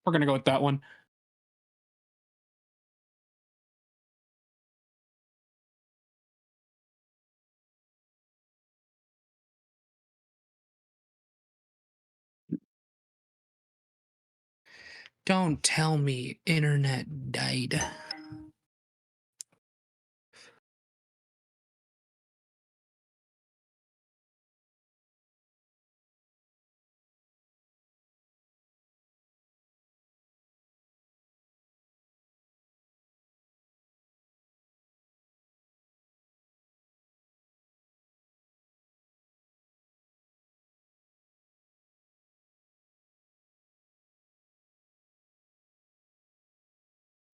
We're gonna go with that one. Don't tell me internet died.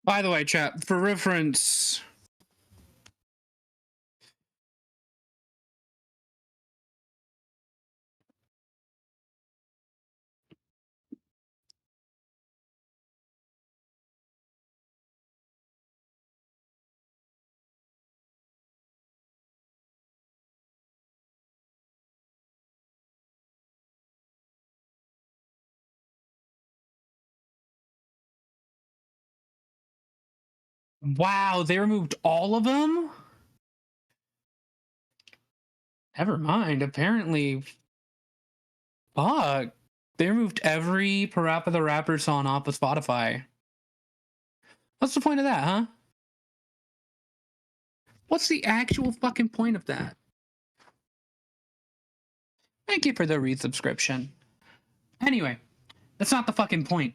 By the way, chat, for reference, wow, they removed all of them? Never mind, apparently. Fuck. They removed every Parappa the Rapper song off of Spotify. What's the point of that, huh? What's the actual fucking point of that? Thank you for the resubscription. Anyway, that's not the fucking point.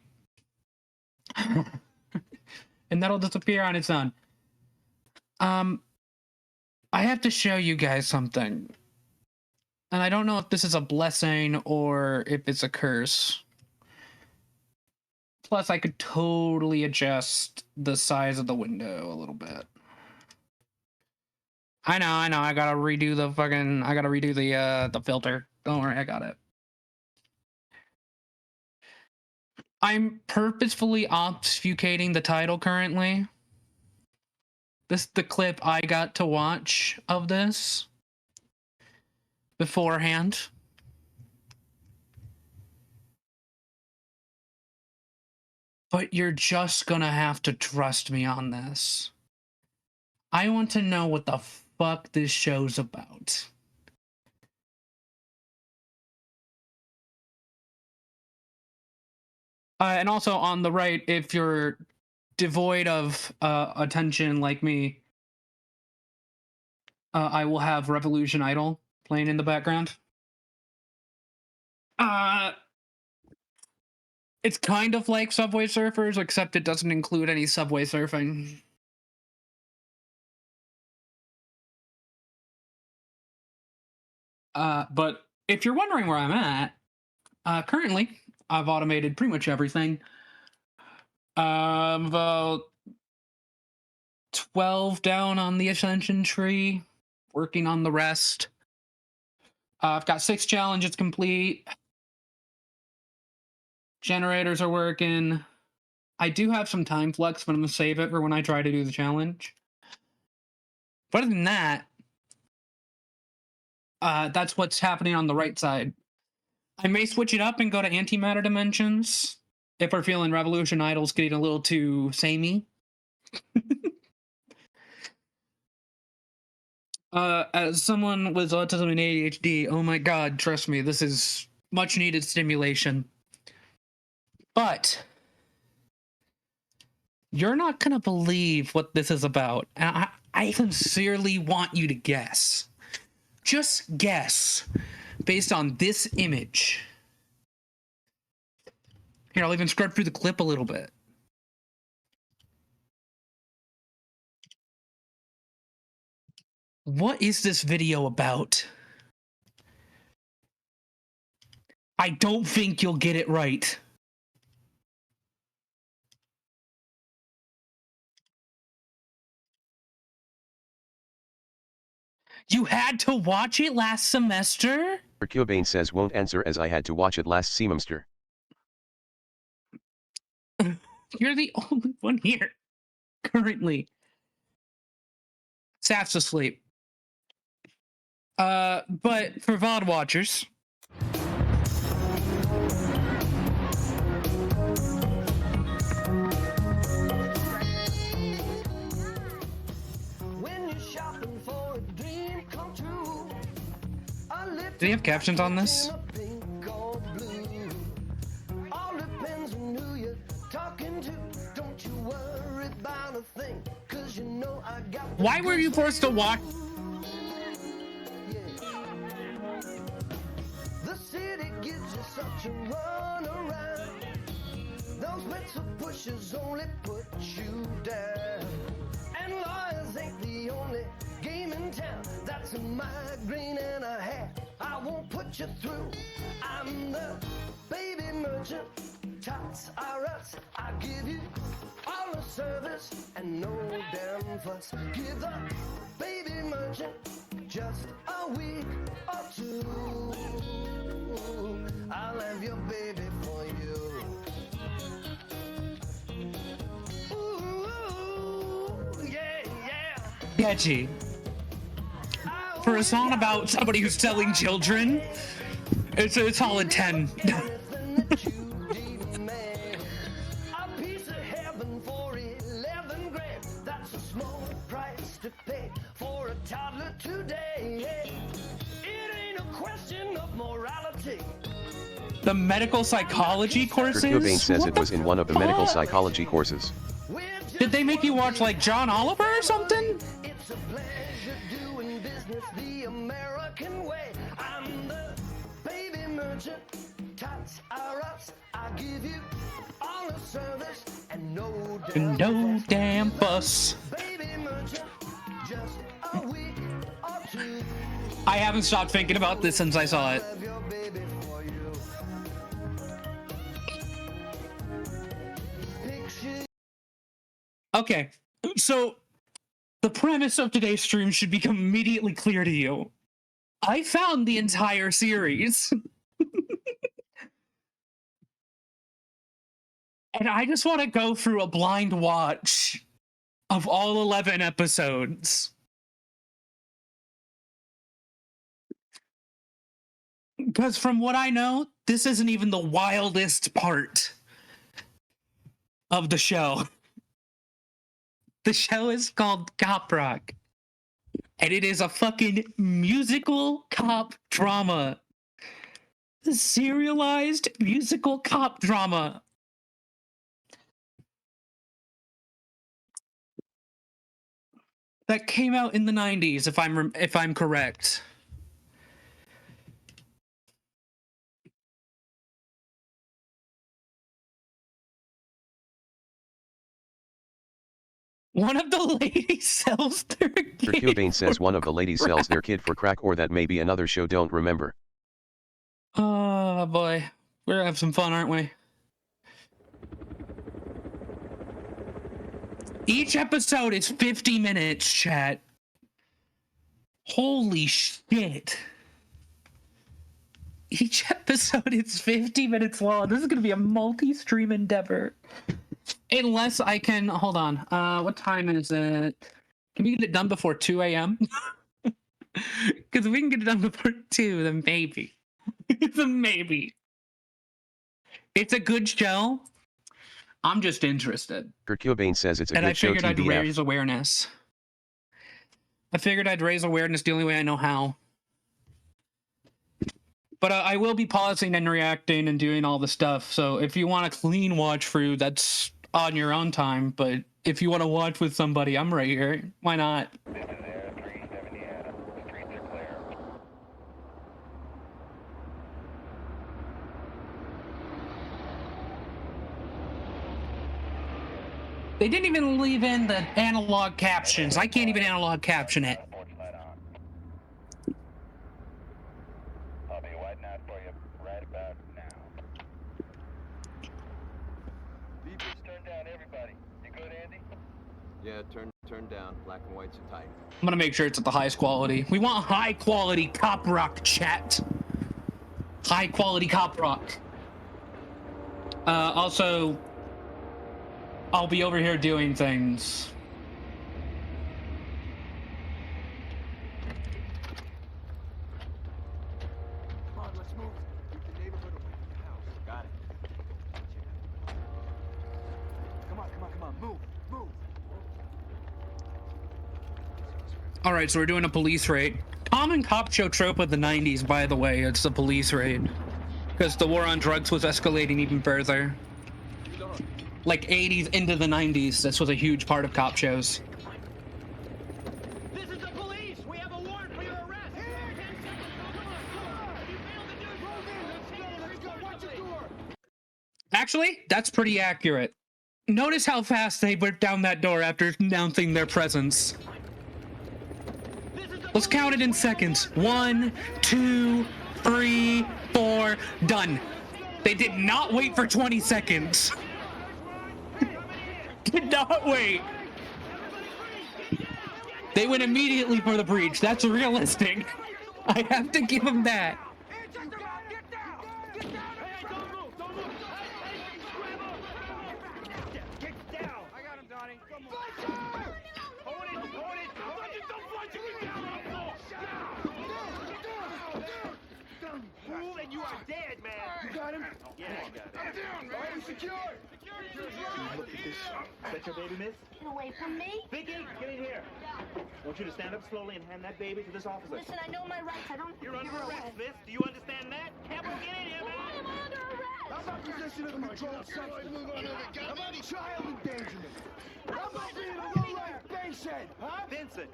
And that'll disappear on its own. I have to show you guys something. And I don't know if this is a blessing or if it's a curse. Plus, I could totally adjust the size of the window a little bit. I know. I gotta redo the filter. Don't worry, I got it. I'm purposefully obfuscating the title currently. This is the clip I got to watch of this beforehand. But you're just gonna have to trust me on this. I want to know what the fuck this show's about. And also on the right, if you're devoid of attention like me, I will have Revolution Idol playing in the background. It's kind of like Subway Surfers, except it doesn't include any subway surfing. But if you're wondering where I'm at, currently I've automated pretty much everything. About 12 down on the ascension tree, working on the rest. I've got 6 challenges complete. Generators are working. I do have some time flux, but I'm gonna save it for when I try to do the challenge. But other than that, that's what's happening on the right side. I may switch it up and go to antimatter dimensions if we're feeling Revolution Idol's getting a little too samey. As someone with autism and ADHD, oh my god, trust me, this is much needed stimulation. But you're not gonna believe what this is about. And I sincerely want you to guess. Just guess based on this image. Here, I'll even scrub through the clip a little bit. What is this video about? I don't think you'll get it right. You had to watch it last semester? Cubane says won't answer as I had to watch it last semester. You're the only one here currently. Saf's asleep. But for VOD watchers, Do you have captions on this? Why were you forced to watch? The city gives you such a run around. Those bits of pushes only put you down. And lawyers ain't the only game in town. That's a migraine and a hat I won't put you through. I'm the baby merchant. Tots are us. I give you all the service and no damn fuss. Give the baby merchant just a week or two. I'll have your baby for you. Ooh, yeah, yeah. Sketchy. For a song about somebody who's selling children, it's a solid 10. A piece of heaven for 11 grand. That's a small price to pay for a toddler today. It ain't a question of morality. The medical psychology courses? Kurt Cobain says What it the was in one of the medical fuck? psychology courses. Did they make you watch like John Oliver or something? It's a pleasure doing business the American way. I'm the baby merchant. Tots are us. I give you all the service and no damn No damn fuss. baby merchant. Just a week or two. I haven't stopped thinking about this since I saw it. Have your baby for you. Picture Okay, so the premise of today's stream should become immediately clear to you. I found the entire series. And I just want to go through a blind watch of all 11 episodes. Because from what I know, this isn't even the wildest part of the show. The show is called Cop Rock. And it is a fucking musical cop drama. The serialized musical cop drama. That came out in the 90s, if I'm correct. One of the ladies sells their Kurt kid Cobain says for one of the ladies crack. sells their kid for crack, or that may be another show, don't remember. Oh boy, we're gonna have some fun, aren't we? Each episode is 50 minutes, chat. Holy shit. Each episode is 50 minutes long. This is going to be a multi-stream endeavor. Unless I can... Hold on. What time is it? Can we get it done before 2 a.m.? Because if we can get it done before 2, then maybe. It's a maybe. It's a good show. I'm just interested. Kurt Cobain says it's a And good I show, figured I'd TBF. raise awareness. I figured I'd raise awareness the only way I know how. But I will be pausing and reacting and doing all the stuff. So if you want a clean watch through, that's on your own time. But if you want to watch with somebody, I'm right here. Why not? They didn't even leave in the analog captions. I can't even analog caption it. I'll be waiting out for you right about now. Beepers, turn down, everybody. You good, Andy? Yeah, turn down. Black and whites are tight. I'm gonna make sure it's at the highest quality. We want high quality cop rock, chat. High quality cop rock. Also, I'll be over here doing things. Come on, let's move. Keep the neighborhood away from the house. Got it. Come on. Move. All right, so we're doing a police raid. common cop show trope of the 90s, by the way. It's the police raid. Because the war on drugs was escalating even further. Like 80s into the 90s, this was a huge part of cop shows. This is the police! We have a warrant for your arrest! 10 seconds, If you fail to do so, watch your door! Actually, that's pretty accurate. Notice how fast they went down that door after announcing their presence. Let's count it in seconds. 1, 2, 3, 4, done. They did not wait for 20 seconds. Did not wait. They went immediately for the breach. That's realistic. I have to give them that. You are dead, man. You got him? Yeah, I got him. I'm down, man. Are you secure? Look at this. Is that your baby, miss? Get away from me. Vicky, get in here. I want you to stand up slowly and hand that baby to this officer. Listen, I know my rights. I don't You're give under her arrest, away. miss. Do you understand that? Capo, get in here, Why man. am I under arrest? How about possession of controlled substance? How about child endangerment? How about being a low-life basehead, huh? Vincent.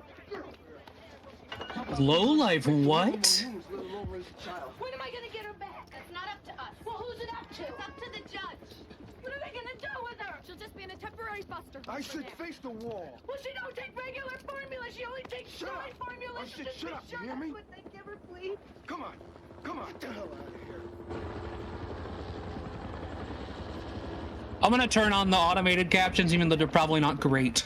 Low life, what? When am I gonna get her back? That's not up to us. Well, who's it up to? It's up to the judge. What are they gonna do with her? She'll just be in a temporary foster home. I said face the wall. Well, she don't take regular formula. She only takes Shut steroid up. formula. I She said just shut be up, you sure hear me? that's what they give her, please. Come on. Come on. Get the hell out of here. I'm gonna turn on the automated captions, even though they're probably not great.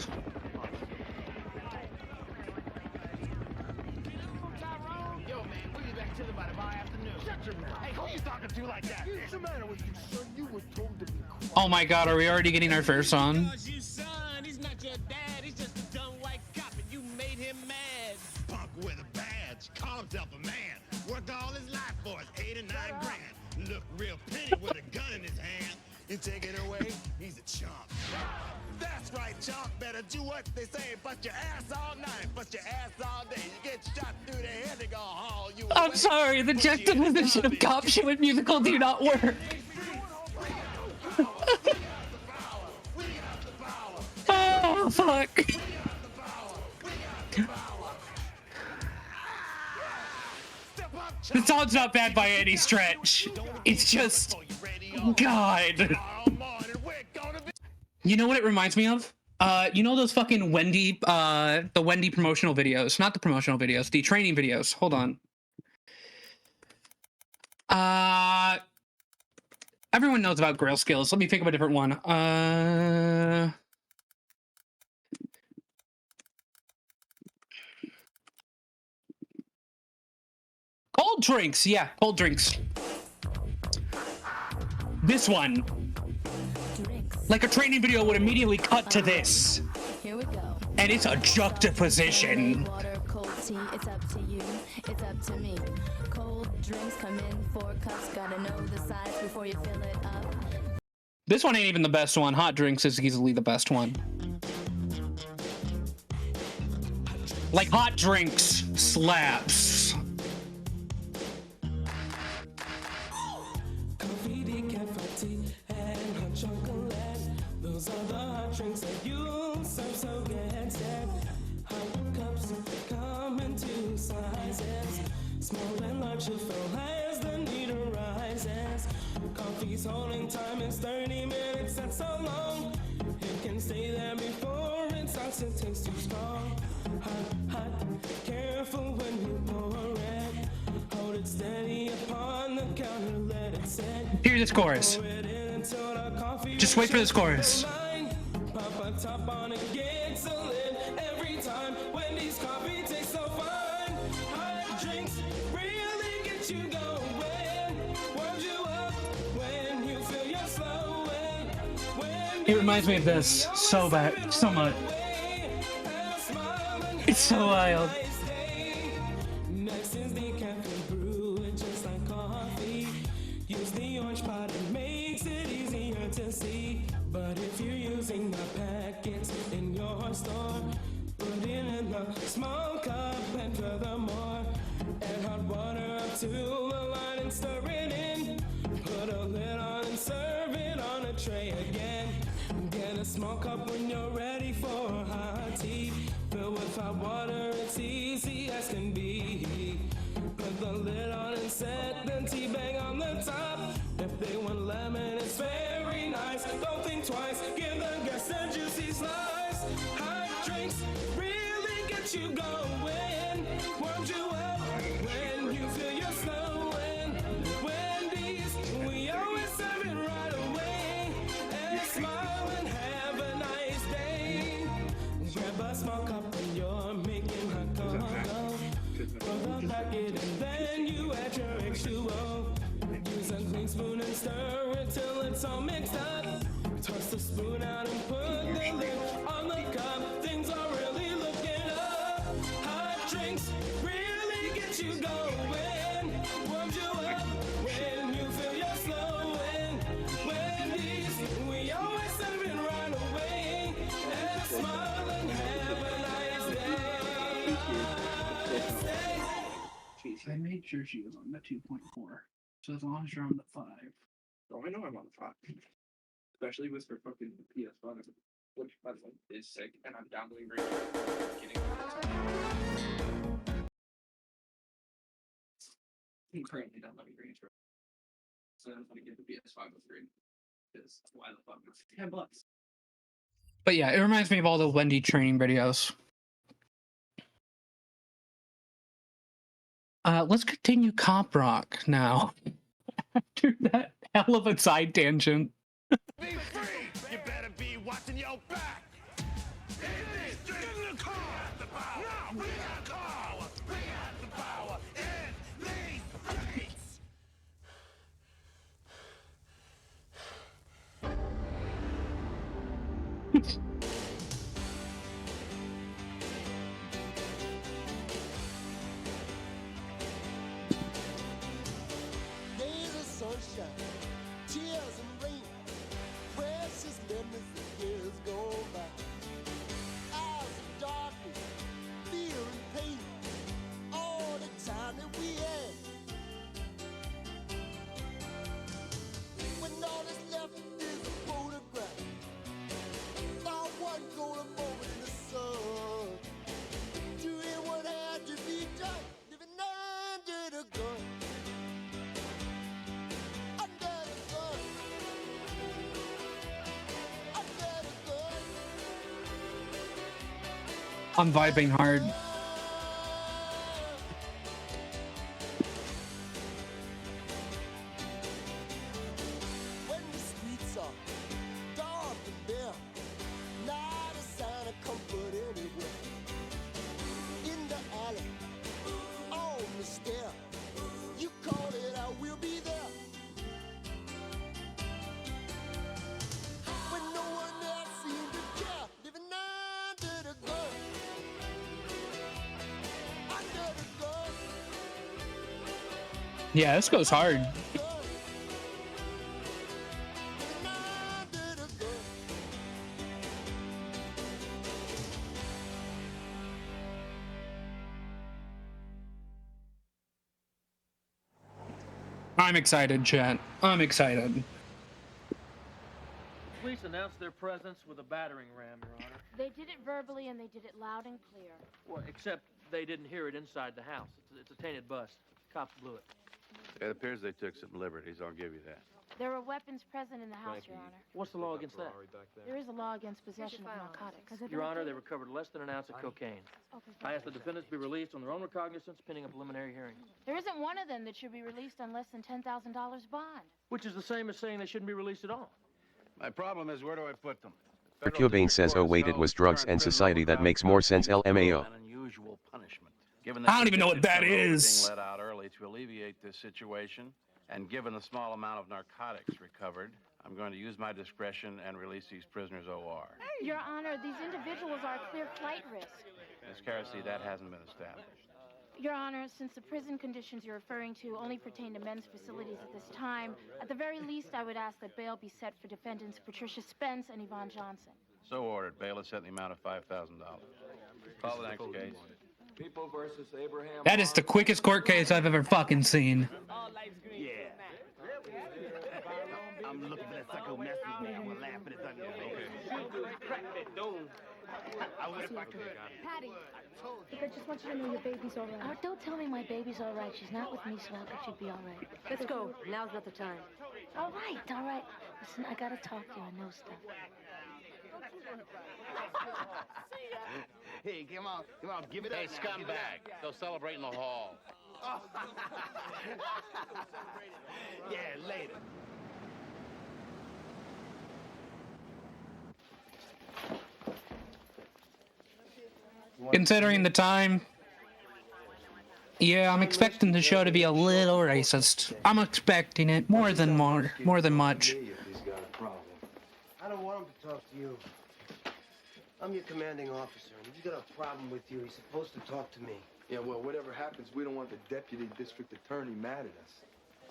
Yo, man, we'll be back to the by afternoon. Shut your mouth. Hey, who you talking to like that? What's the matter with you, son? You were told to be quiet. Oh my god, are we already getting our first song? Because you son, he's not your dad, he's just a dumb white cop and you made him mad. Punk with a badge, call himself a man. Worked all his life for his 8 or 9 grand. Look real pretty with a gun in his hand. You take it away, he's a chump. That's right, chump. Better do what they say. Bust your ass all night, bust your ass all day. You get shot through the head, they gonna haul you I'm away. sorry, the juxtaposition of cop show and musical do not work. Oh, fuck. The song's not bad by any stretch. It's just, God. You know what it reminds me of? You know those fucking Wendy, the Wendy promotional videos? Not the promotional videos, the training videos. Hold on. Everyone knows about Grail Skills. Let me think of a different one. Cold drinks. Yeah, cold drinks. This one. Like a training video would immediately cut to this. Here we go. And it's a juxtaposition. Water, cold tea, it's up to you. It's up to me. Cold drinks come in 4 cups. Gotta know the size before you fill it up. This one ain't even the best one. Hot drinks is easily the best one. Like hot drinks slaps. Those are the hot drinks that you serve, so get set. Hot cups come in 2 sizes. Small and large, you fill high as the need arises. Coffee's holding time is 30 minutes, that's so long. It can stay there before it starts to taste too strong. Hot, careful when you pour it. Hold it steady upon the counter, let it set. Hear this chorus. Just wait for this chorus. Pop a top on it, gets a lid every time. Wendy's coffee tastes so fine. Hot drinks really get you going. Warms you up when you feel you're slowing. It reminds me of this so bad, so much. It's so wild. Next is the cafe brew, it's just like coffee. Use the orange pot, it makes it easier to see. But if you're using the packets in your store, put it in a small cup, and furthermore, to the line and stir it in. Put a lid on and serve it on a tray again. Get a small cup when you're ready for hot tea. Fill with hot water, it's easy as can be. Put the lid on and set the tea bag on the top. If they want lemon, it's very nice. Don't think twice, give the guests a juicy slice. Hot drinks really get you going. Warms you up when you feel you're slowing. Wendy's, we always serve it right away. And smile and have a nice day. Grab a small cup when you're making hot cocoa. Pour the packet and then you add your H2O. Use a clean spoon and stir it till it's all mixed up. Toss the spoon out and put the lid on the cup. Things are really looking up. Hot drinks really get you going. Warms you up when you feel you're slowing. Wendy's, we always serve it right away. And smile and have a nice day. I made sure she was on the 2.4. So as long as you're on the 5. Oh, I know I'm on the 5. Especially with her fucking PS5, which by the way is sick, and I'm downloading right now. I'm currently downloading Range Rover. So I'm gonna get the PS5 upgrade. Because why the fuck? It's $10. But yeah, it reminds me of all the Wendy training videos. Let's continue Cop Rock now. After that hell of a side tangent. Be free! You better be watching your back! Get in the car! The power! Now, bring out the power! Bring out the power in these streets! Days of sunshine, tears and rain, precious memories of years gone by. Hours of darkness, fear and pain, all the time that we had. When all that's left is a photograph, not one golden moment in the sun. Doing what had to be done, living under the gun. I'm vibing hard. When the streets are dark and bare, not a sign of comfort anywhere. In the alley, on the stair, you call it, I will be there. When no one else seemed to care, living under the gun. Under the gun. Yeah, this goes hard. I'm excited, chat. I'm excited. Police announced their presence with a battering ram, Your Honor. They did it verbally and they did it loud and clear. Well, except they didn't hear it inside the house. It's a tainted bus. Cops blew it. It appears they took some liberties, I'll give you that. There were weapons present in the house, Your Honor. What's the law against that? There is a law against possession of narcotics. Your Honor, they recovered less than an ounce of cocaine. I asked the defendants to be released on their own recognizance pending a preliminary hearing. There isn't one of them that should be released on less than $10,000 bond. Which is the same as saying they shouldn't be released at all. My problem is, where do I put them? Cobain says, oh wait, it was drugs and society that makes more sense, LMAO. An unusual punishment. Given I don't even know what that is. Being let out early to alleviate this situation, and given the small amount of narcotics recovered, I'm going to use my discretion and release these prisoners OR. Your Honor, these individuals are a clear flight risk. Ms. Carsey, that hasn't been established. Your Honor, since the prison conditions you're referring to only pertain to men's facilities at this time, at the very least I would ask that bail be set for defendants Patricia Spence and Yvonne Johnson. So ordered. Bail is set in the amount of $5,000. Call the next case. People versus Abraham. That is the quickest court case I've ever fucking seen. Yeah. I'm looking for that sucker who messed with me. I'm gonna laugh at his ugly face. Crack that dome. I would if I could. Patty, look, I just want you to know your baby's all right. Don't tell me my baby's all right. She's not with me, so how could she be all right? Let's go. Now's not the time. All right, all right. Listen, I gotta talk to you. I know stuff. Hey, come on, give it up. Hey, scumbag, go celebrate in the hall. Yeah, later. Considering the time, yeah, I'm expecting the show to be a little racist. I'm expecting it more than much. I don't want him to talk to you. I'm your commanding officer, and if he's got a problem with you, he's supposed to talk to me. Yeah, well, whatever happens, we don't want the deputy district attorney mad at us.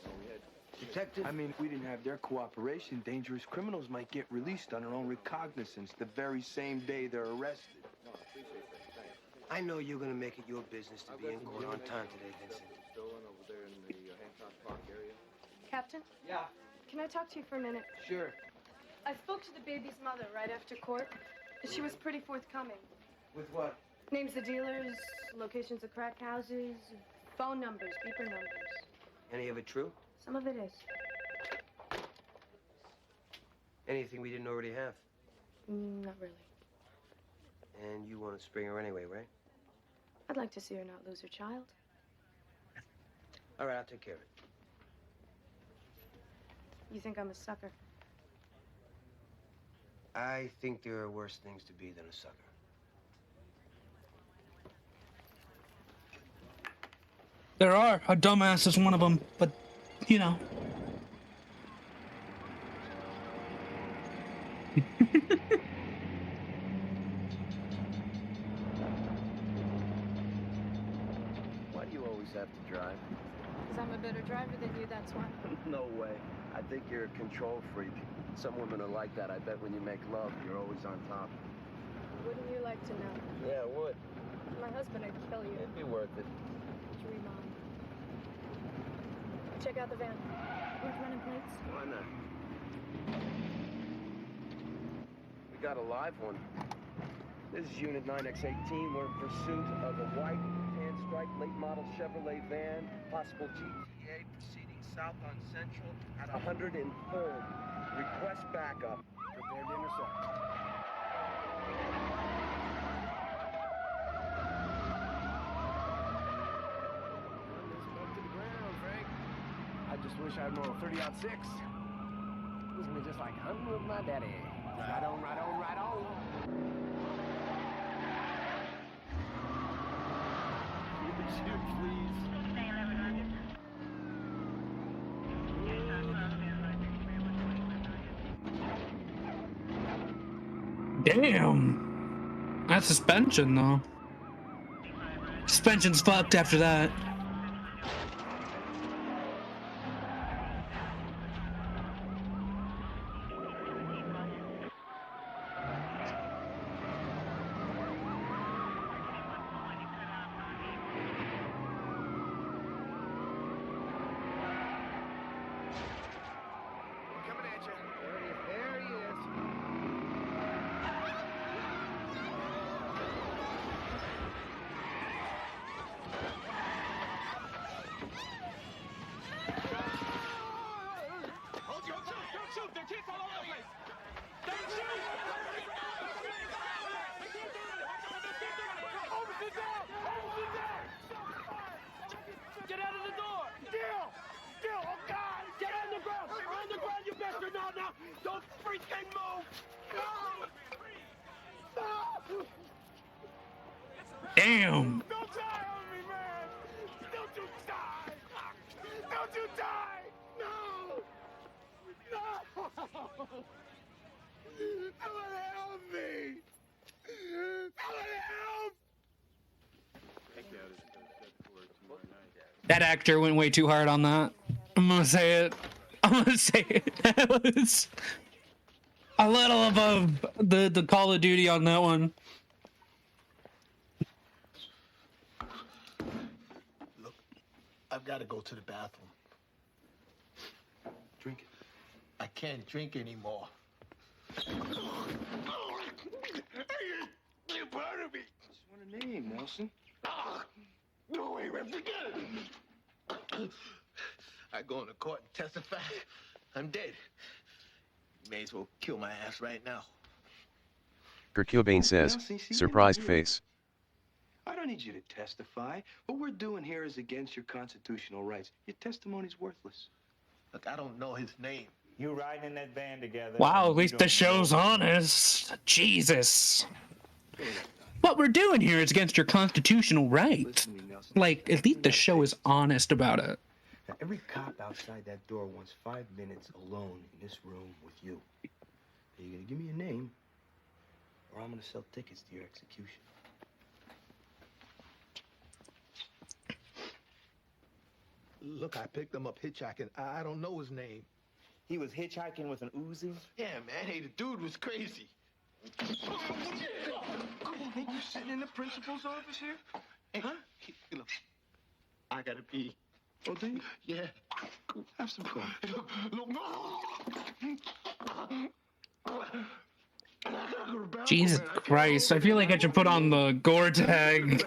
So we had... Detective? I mean, if we didn't have their cooperation, dangerous criminals might get released on their own recognizance the very same day they're arrested. No, I appreciate that. Thanks. I know you're gonna make it your business to be in court on time today, Vincent. Stolen over there in the Hancock Park area. Captain? Yeah. Can I talk to you for a minute? Sure. I spoke to the baby's mother right after court. She was pretty forthcoming. With what? Names of dealers, locations of crack houses, phone numbers, beeper numbers. Any of it true? Some of it is. Anything we didn't already have? Not really. And you want to spring her anyway, right? I'd like to see her not lose her child. All right, I'll take care of it. You think I'm a sucker? I think there are worse things to be than a sucker. There are. A dumbass is one of them, but, you know. Why do you always have to drive? Because I'm a better driver than you, that's why. No way. I think you're a control freak. Some women are like that. I bet when you make love, you're always on top. Wouldn't you like to know? Yeah, it would. My husband would kill you. It'd be worth it. Dream on. Check out the van. Worth running plates? Why not? We got a live one. This is Unit 9X18. We're in pursuit of a white tan stripe late model Chevrolet van, possible GTA, proceeding south on Central at 103rd. Request backup. Prepare to intercept. I just wish I had more 30-06. This is just like hunting with my daddy. Right on, right on, right on. Would you please? Damn. That's suspension, though. Suspension's fucked after that. Coming at you. There he is. Hold your don't shoot! There are kids all over the place! Don't shoot! Sit down! Get out of the door! Still! Oh God! Get on the ground! On the ground, you bastard! Now! Don't freaking move! No! Damn. Don't die on me, man! Don't you die! Don't you die! No! Someone help me! Someone help! That actor went way too hard on that. I'm gonna say it. That was a little above the Call of Duty on that one. I've got to go to the bathroom. Drink it. I can't drink anymore. You're part of me. Just want a name, Nelson. No, wait, forget it. I go into court and testify. I'm dead. You may as well kill my ass right now. Kurt Cobain says, surprised face. I don't need you to testify. What we're doing here is against your constitutional rights. Your testimony's worthless. Look, I don't know his name. You riding in that van together. Wow, at least the show's honest. Jesus. What we're doing here is against your constitutional rights. Like, at least the show is honest about it. Now, every cop outside that door wants 5 minutes alone in this room with you. Are you gonna give me a name, or I'm gonna sell tickets to your execution? Look, I picked him up hitchhiking. I don't know his name. He was hitchhiking with an Uzi? Yeah, man. Hey, the dude was crazy. Hey, you sitting in the principal's office here? Hey, huh? Look, I gotta pee. Oh, do you? Yeah. Have some fun. Look, Jesus Christ, I feel like I should put on the gore tag.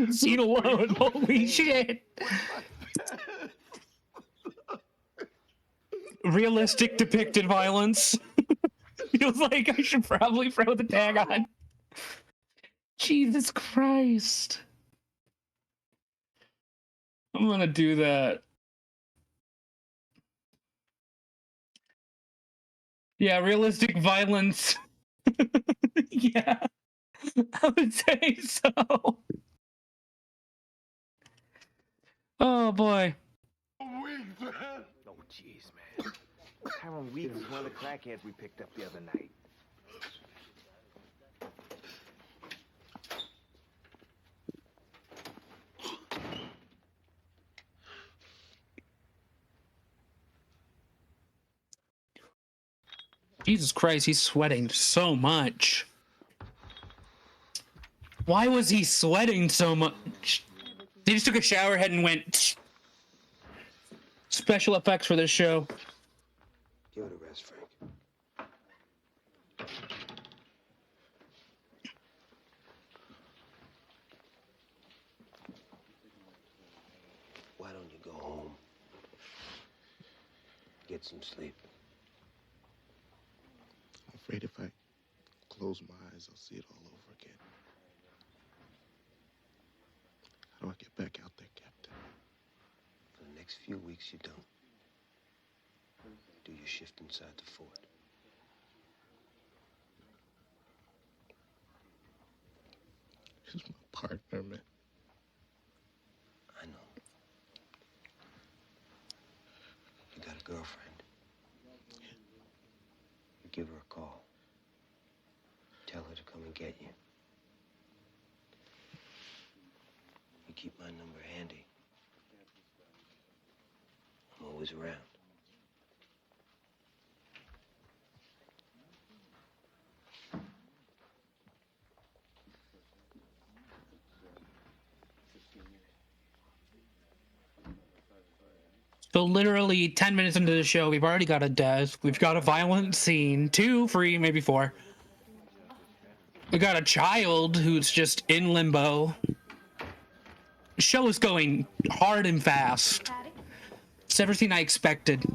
Scene alone, holy shit. Realistic depicted violence. Feels like I should probably throw the tag on. Jesus Christ. I'm gonna do that. Yeah, realistic violence. Yeah, I would say so. Oh boy. Oh, jeez, man. Tyrone Weeks is one of the crackheads we picked up the other night. Jesus Christ, he's sweating so much. Why was he sweating so much? They just took a shower head and went. Special effects for this show. Give it a rest, Frank. Why don't you go home? Get some sleep. I'm afraid if I close my eyes, I'll see it all over again. How do I get back out there, Captain? For the next few weeks, you don't. Do your shift inside the fort. He's my partner, man. I know. You got a girlfriend. You give her a call. Tell her to come and get you. You keep my number handy. I'm always around. So literally 10 minutes into the show, we've already got a death. We've got a violent scene. 2, 3, maybe 4. We got a child who's just in limbo. The show is going hard and fast. It's everything I expected.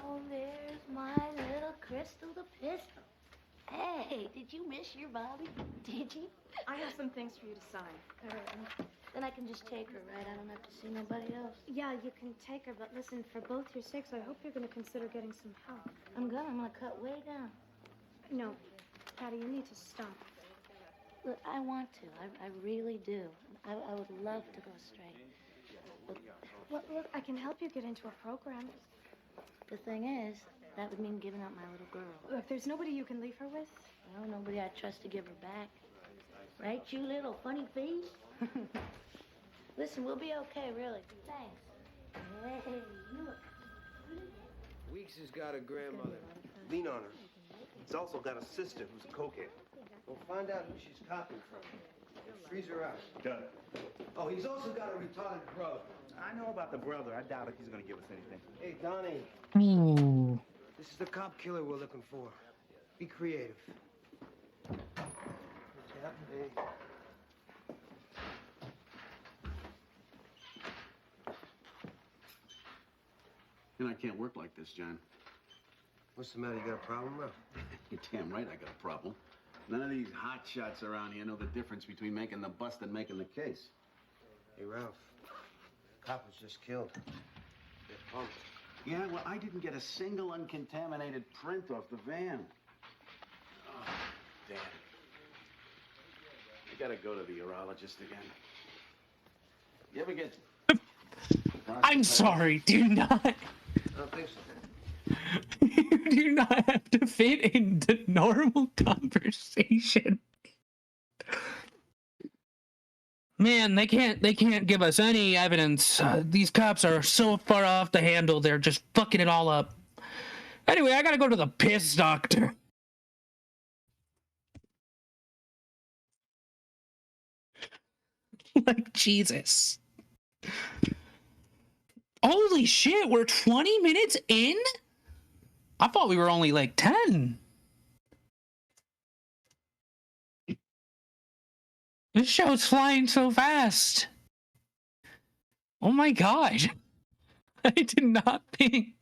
Oh, there's my little crystal the pistol. Hey, did you miss your Bobby? Did you? I have some things for you to sign. Then I can just take her, right? I don't have to see nobody else. Yeah, you can take her, but listen, for both your sakes, I hope you're going to consider getting some help. I'm gonna cut way down. No, Patty, you need to stop. Look, I want to. I really do. I would love to go straight. But Look, I can help you get into a program. the thing is, that would mean giving up my little girl. Look, there's nobody you can leave her with. Well, nobody I trust to give her back. Right, you little funny face? Listen, we'll be okay, really. Thanks. Hey, look. Weeks has got a grandmother. Lean on her. He's also got a sister who's a cokehead. We'll find out who she's copying from. Freezer out. Done. Oh, he's also got a retarded brother. I know about the brother. I doubt if he's gonna give us anything. Hey, Donnie. Ooh. This is the cop killer we're looking for. Be creative. Hey. You know, I can't work like this, John. What's the matter? You got a problem, Ralph? You're damn right I got a problem. None of these hot shots around here know the difference between making the bust and making the case. Hey, Ralph. Cop was just killed. They're pumped. Yeah, well, I didn't get a single uncontaminated print off the van. Oh, damn. I gotta go to the urologist again. You ever get... I'm sorry, do not. I don't think so. You do not have to fit into normal conversation. Man, they can't give us any evidence. These cops are so far off the handle, they're just fucking it all up. Anyway, I gotta go to the piss doctor. Like, Jesus. Holy shit, we're 20 minutes in? I thought we were only like 10. This show's flying so fast. Oh my god. I did not think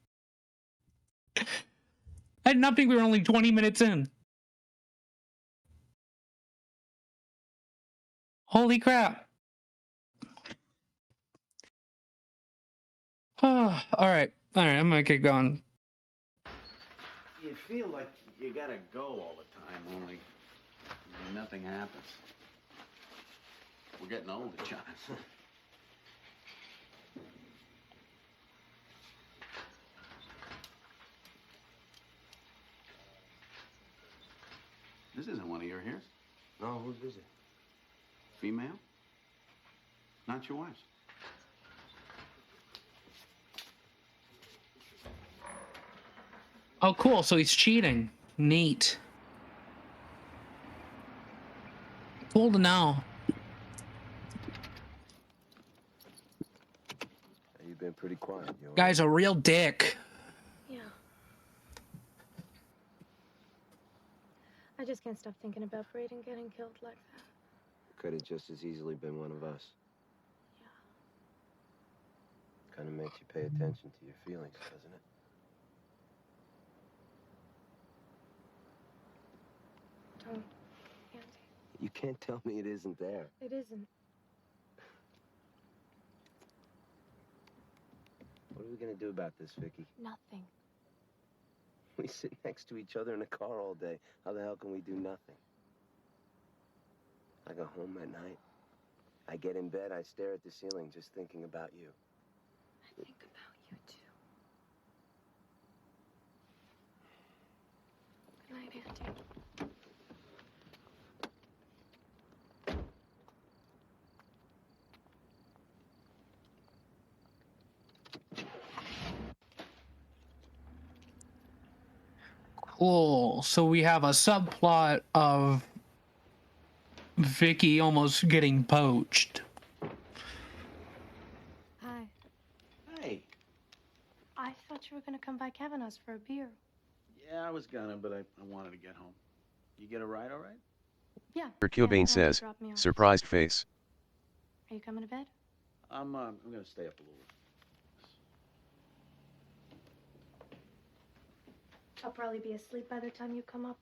we were only 20 minutes in. Holy crap. Oh, alright, I'm gonna keep going. You feel like you gotta go all the time, only nothing happens. We're getting older, John. This isn't one of your hairs. No, who's busy? Female? Not your wife's. Oh, cool, so he's cheating. Neat. Cool to know. You've been pretty quiet. You all Guy's a real dick. Yeah. I just can't stop thinking about Braden getting killed like that. could have just as easily been one of us. Yeah. Kind of makes you pay attention to your feelings, doesn't it? Don't, Andy. You can't tell me it isn't there. It isn't. What are we gonna do about this, Vicky? Nothing. We sit next to each other in a car all day. How the hell can we do nothing? I go home at night. I get in bed, I stare at the ceiling just thinking about you. I think about you, too. Good night, Andy. Cool. So we have a subplot of Vicky almost getting poached. Hi. Hey. I thought you were going to come by Kavanaugh's for a beer. Yeah, I was gonna, but I wanted to get home. You get a ride all right? Yeah. Cobain says, drop me off. surprised face. Are you coming to bed? I'm gonna stay up a little. I'll probably be asleep by the time you come up.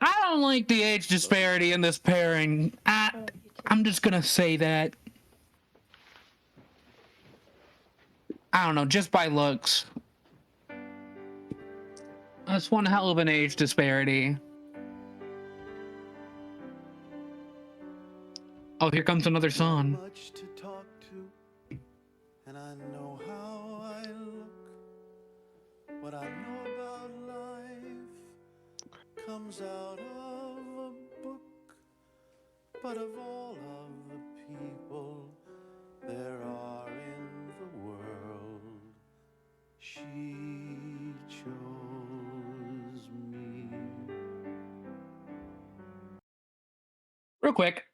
I don't like the age disparity in this pairing. I'm just gonna say that. I don't know, just by looks. That's one hell of an age disparity. Oh, here comes another song. Much to talk to, and I know how I look. What I know about life comes out of a book, but of all of the people there are in the world, she chose me. Real quick,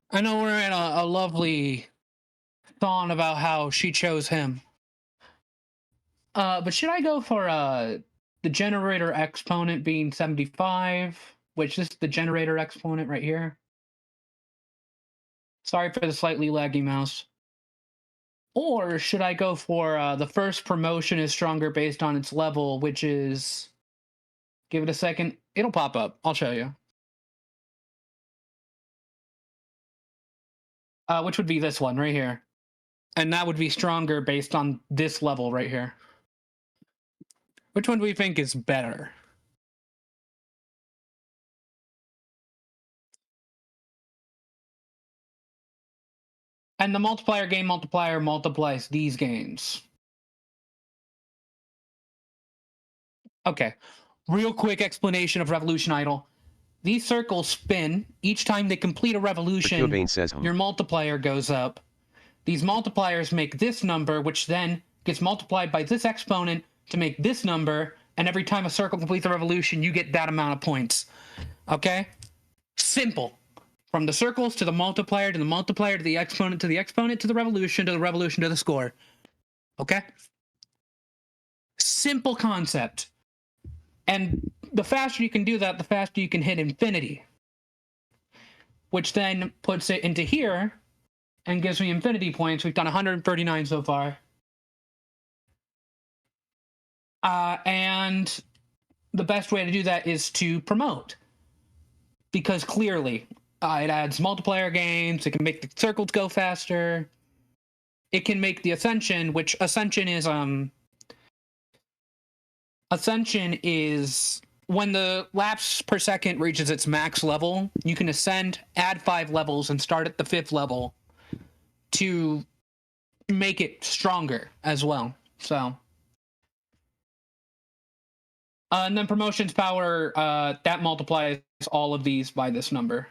I know we're in a lovely song about how she chose him. But should I go for the generator exponent being 75, which is the generator exponent right here? Sorry for the slightly laggy mouse. Or should I go for the first promotion is stronger based on its level, which is... Give it a second. It'll pop up. I'll show you. Which would be this one right here. And that would be stronger based on this level right here. Which one do we think is better? And the multiplier game multiplier multiplies these games. Okay. Real quick explanation of Revolution Idol. These circles spin. Each time they complete a revolution, says, your multiplier goes up. These multipliers make this number, which then gets multiplied by this exponent to make this number, and every time a circle completes a revolution, you get that amount of points. Okay? Simple. From the circles to the multiplier to the multiplier to the exponent to the exponent to the revolution to the score. Okay? Simple concept. And the faster you can do that, the faster you can hit infinity. Which then puts it into here and gives me infinity points. We've done 139 so far. And the best way to do that is to promote. Because clearly, it adds multiplier gains, it can make the circles go faster. It can make the ascension, which ascension is when the laps per second reaches its max level, you can ascend, add 5 levels, and start at the 5th level to make it stronger as well. So, and then promotions power, that multiplies all of these by this number.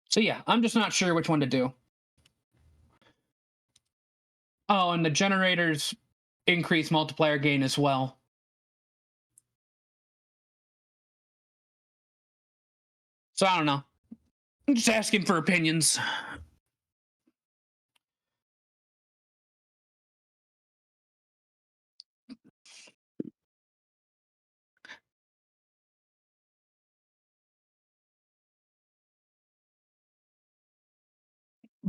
So yeah, I'm just not sure which one to do. Oh, and the generators increase multiplier gain as well. So I don't know. I'm just asking for opinions.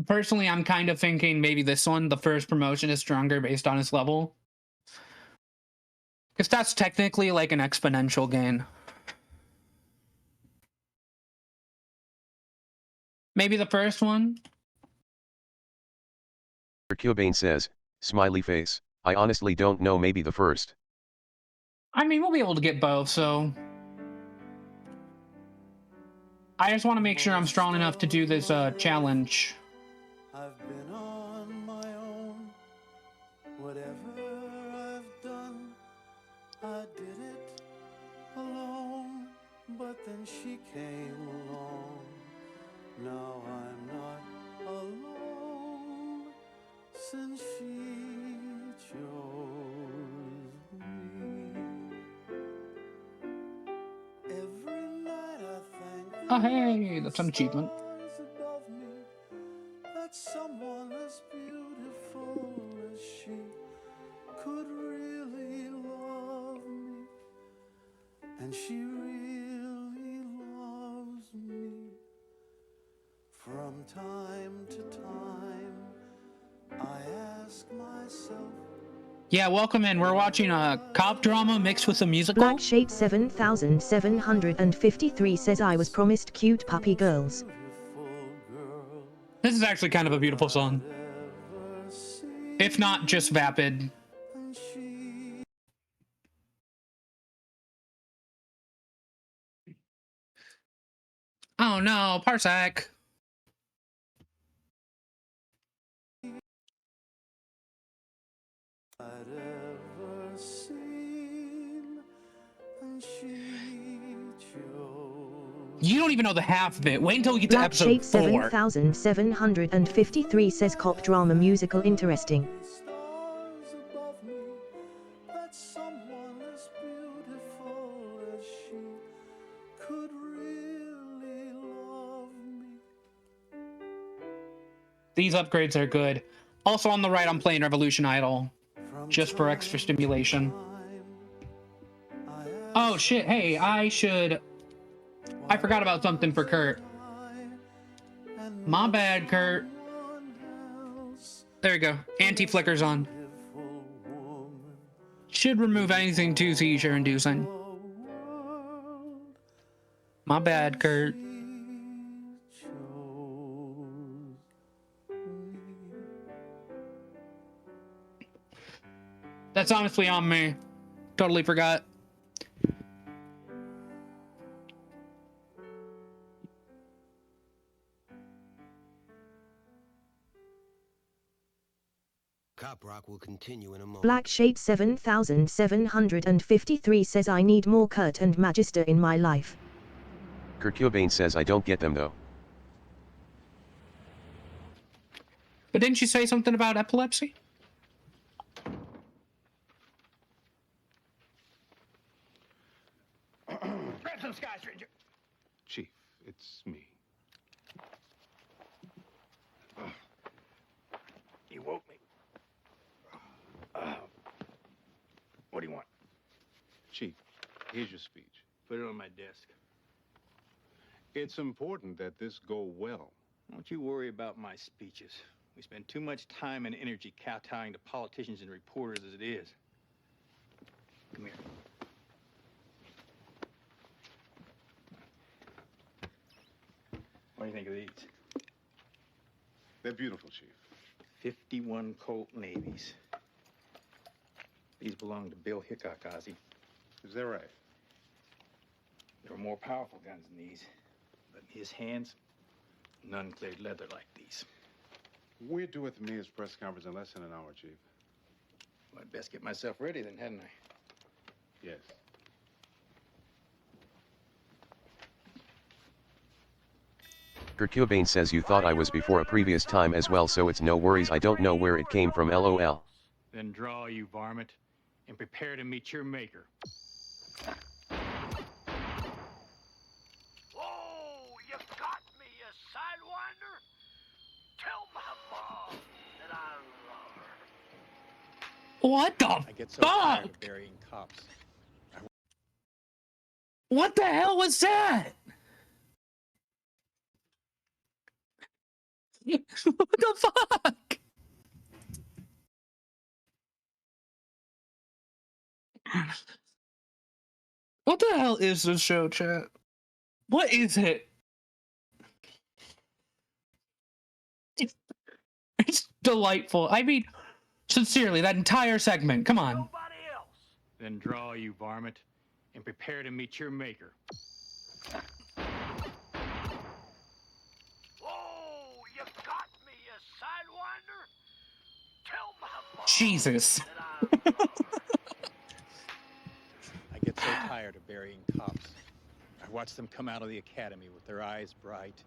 Personally, I'm kind of thinking maybe this one, the first promotion, is stronger based on its level. Because that's technically like an exponential gain. Maybe the first one? Cubane says, smiley face, I honestly don't know, maybe the first. I mean, we'll be able to get both, so... I just want to make sure I'm strong enough to do this challenge. I've been on my own. Whatever I've done, I did it alone. But then she came along. Now I'm not alone since she chose me. Every night I thank Oh, hey, that's an achievement. above me that someone as beautiful as she could really love me, and she really loves me. From time to time I ask myself, Yeah, welcome in. We're watching a cop drama mixed with a musical. Black Shade 7753 says I was promised cute puppy girls. This is actually kind of a beautiful song. If not just vapid. Oh no, Parsec. You don't even know the half of it. Wait until we get to Black episode Shade 4. 7753 says cop drama musical interesting. that someone as beautiful as she could really These upgrades are good. Also on the right, I'm playing Revolution Idol, just for extra stimulation. Oh shit, hey, I forgot about something for Kurt. My bad, Kurt. There you go. Anti-flicker's on. Should remove anything too seizure-inducing. My bad, Kurt. That's honestly on me. Totally forgot. Cop Rock will continue in a moment. Black Shade 7753 says I need more Kurt and Magister in my life. Kurt Cobain says I don't get them though. But didn't you say something about epilepsy? Grab some Sky Stranger. Chief, it's me. You woke me. What do you want? Chief, here's your speech. Put it on my desk. It's important that this go well. Don't you worry about my speeches. We spend too much time and energy kowtowing to politicians and reporters as it is. Come here. What do you think of these? They're beautiful, Chief. 51 Colt Navies. These belong to Bill Hickok, Ozzy. Is that right? There were more powerful guns than these. But in his hands, none cleared leather like these. We're due at the mayor's press conference in less than an hour, Chief. Well, I'd best get myself ready then, hadn't I? Yes. Kurt Cobain says you thought I was before a previous time as well, so it's no worries, I don't know where it came from, LOL. Then draw, you varmint, and prepare to meet your maker. Oh, you got me, you sidewinder. Tell my mom that I love her. What the I get so tired of burying cops. What the hell was that? What the fuck? What the hell is this show, chat? What is it? It's delightful. I mean, sincerely, that entire segment. Come on. Then draw, you varmint, and prepare to meet your maker. Oh, you got me, you sidewinder. Tell my mom Jesus. that I love her. I get so tired of burying cops. I watch them come out of the academy with their eyes bright.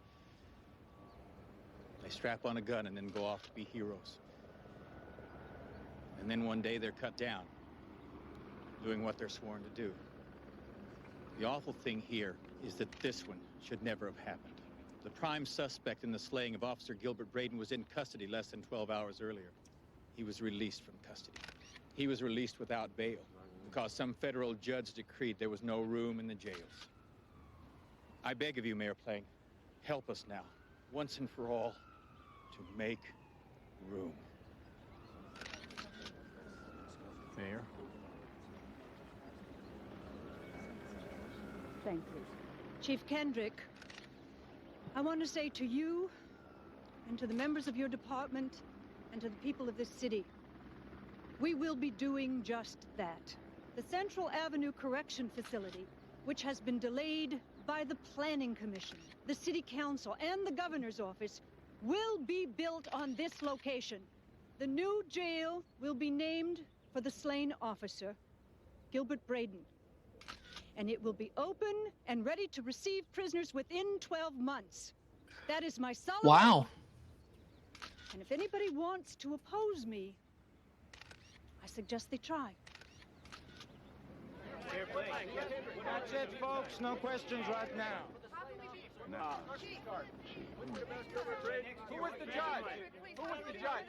They strap on a gun and then go off to be heroes. And then one day they're cut down, doing what they're sworn to do. The awful thing here is that this one should never have happened. The prime suspect in the slaying of Officer Gilbert Braden was in custody less than 12 hours earlier. He was released from custody. He was released without bail because some federal judge decreed there was no room in the jails. I beg of you, Mayor Plank, help us now, once and for all, to make room. Mayor? Thank you. Chief Kendrick, I want to say to you and to the members of your department and to the people of this city, we will be doing just that. The Central Avenue Correction Facility, which has been delayed by the Planning Commission, the City Council, and the Governor's Office, will be built on this location. The new jail will be named for the slain officer, Gilbert Braden. And it will be open and ready to receive prisoners within 12 months. That is my solemn Wow. And if anybody wants to oppose me, I suggest they try. That's it, folks. No questions right now. Who is the judge? Who was the judge?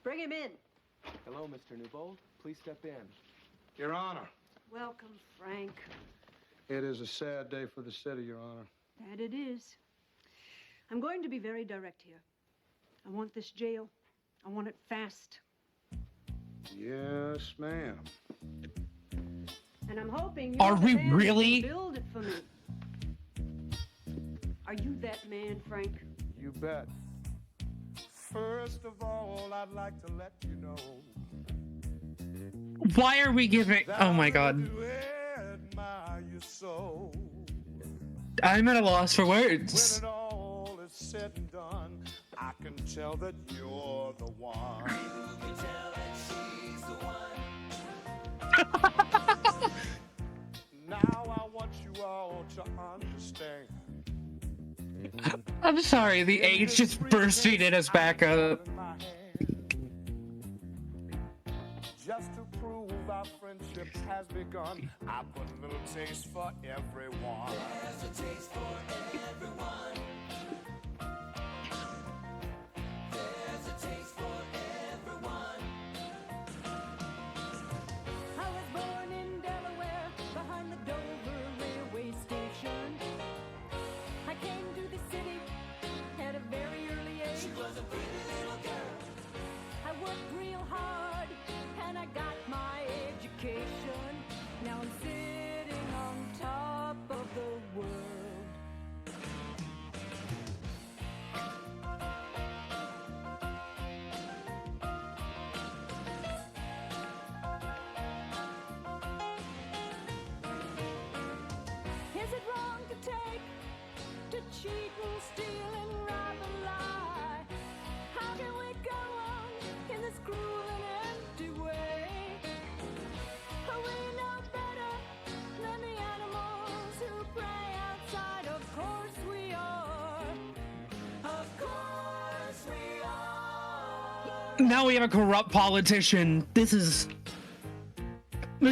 Bring him in. Hello, Mr. Newbold. Please step in. Your Honor, Welcome, Frank. it is a sad day for the city, Your Honor. That it is. I'm going to be very direct here. I want this jail. I want it fast. Yes, ma'am. And I'm hoping Are you're the we man who really? can build it for me. Are you that man, Frank? You bet. First of all, I'd like to let you know Why are we giving? Oh my god. admire you so. I'm at a loss for When words. it all is said and done, I can tell that you're the one. You can tell that she's the one. Now I want you all to understand. I'm sorry, the age just bursting in his back up. Just to prove our friendship has begun, I put a little taste for everyone. There's a taste for everyone. There's a taste for everyone. I was born in Delaware, behind the Dover railway station. I came to the city at a very early age. She was a pretty little girl. I worked real hard and I got my education. Now I'm sitting on top of the world. Is it wrong to take, to cheat and steal and rob and lie? How can we go on in this cruel and empty way? Are we no better than the animals who prey outside? Of course we are. Of course we are. Now we have a corrupt politician. This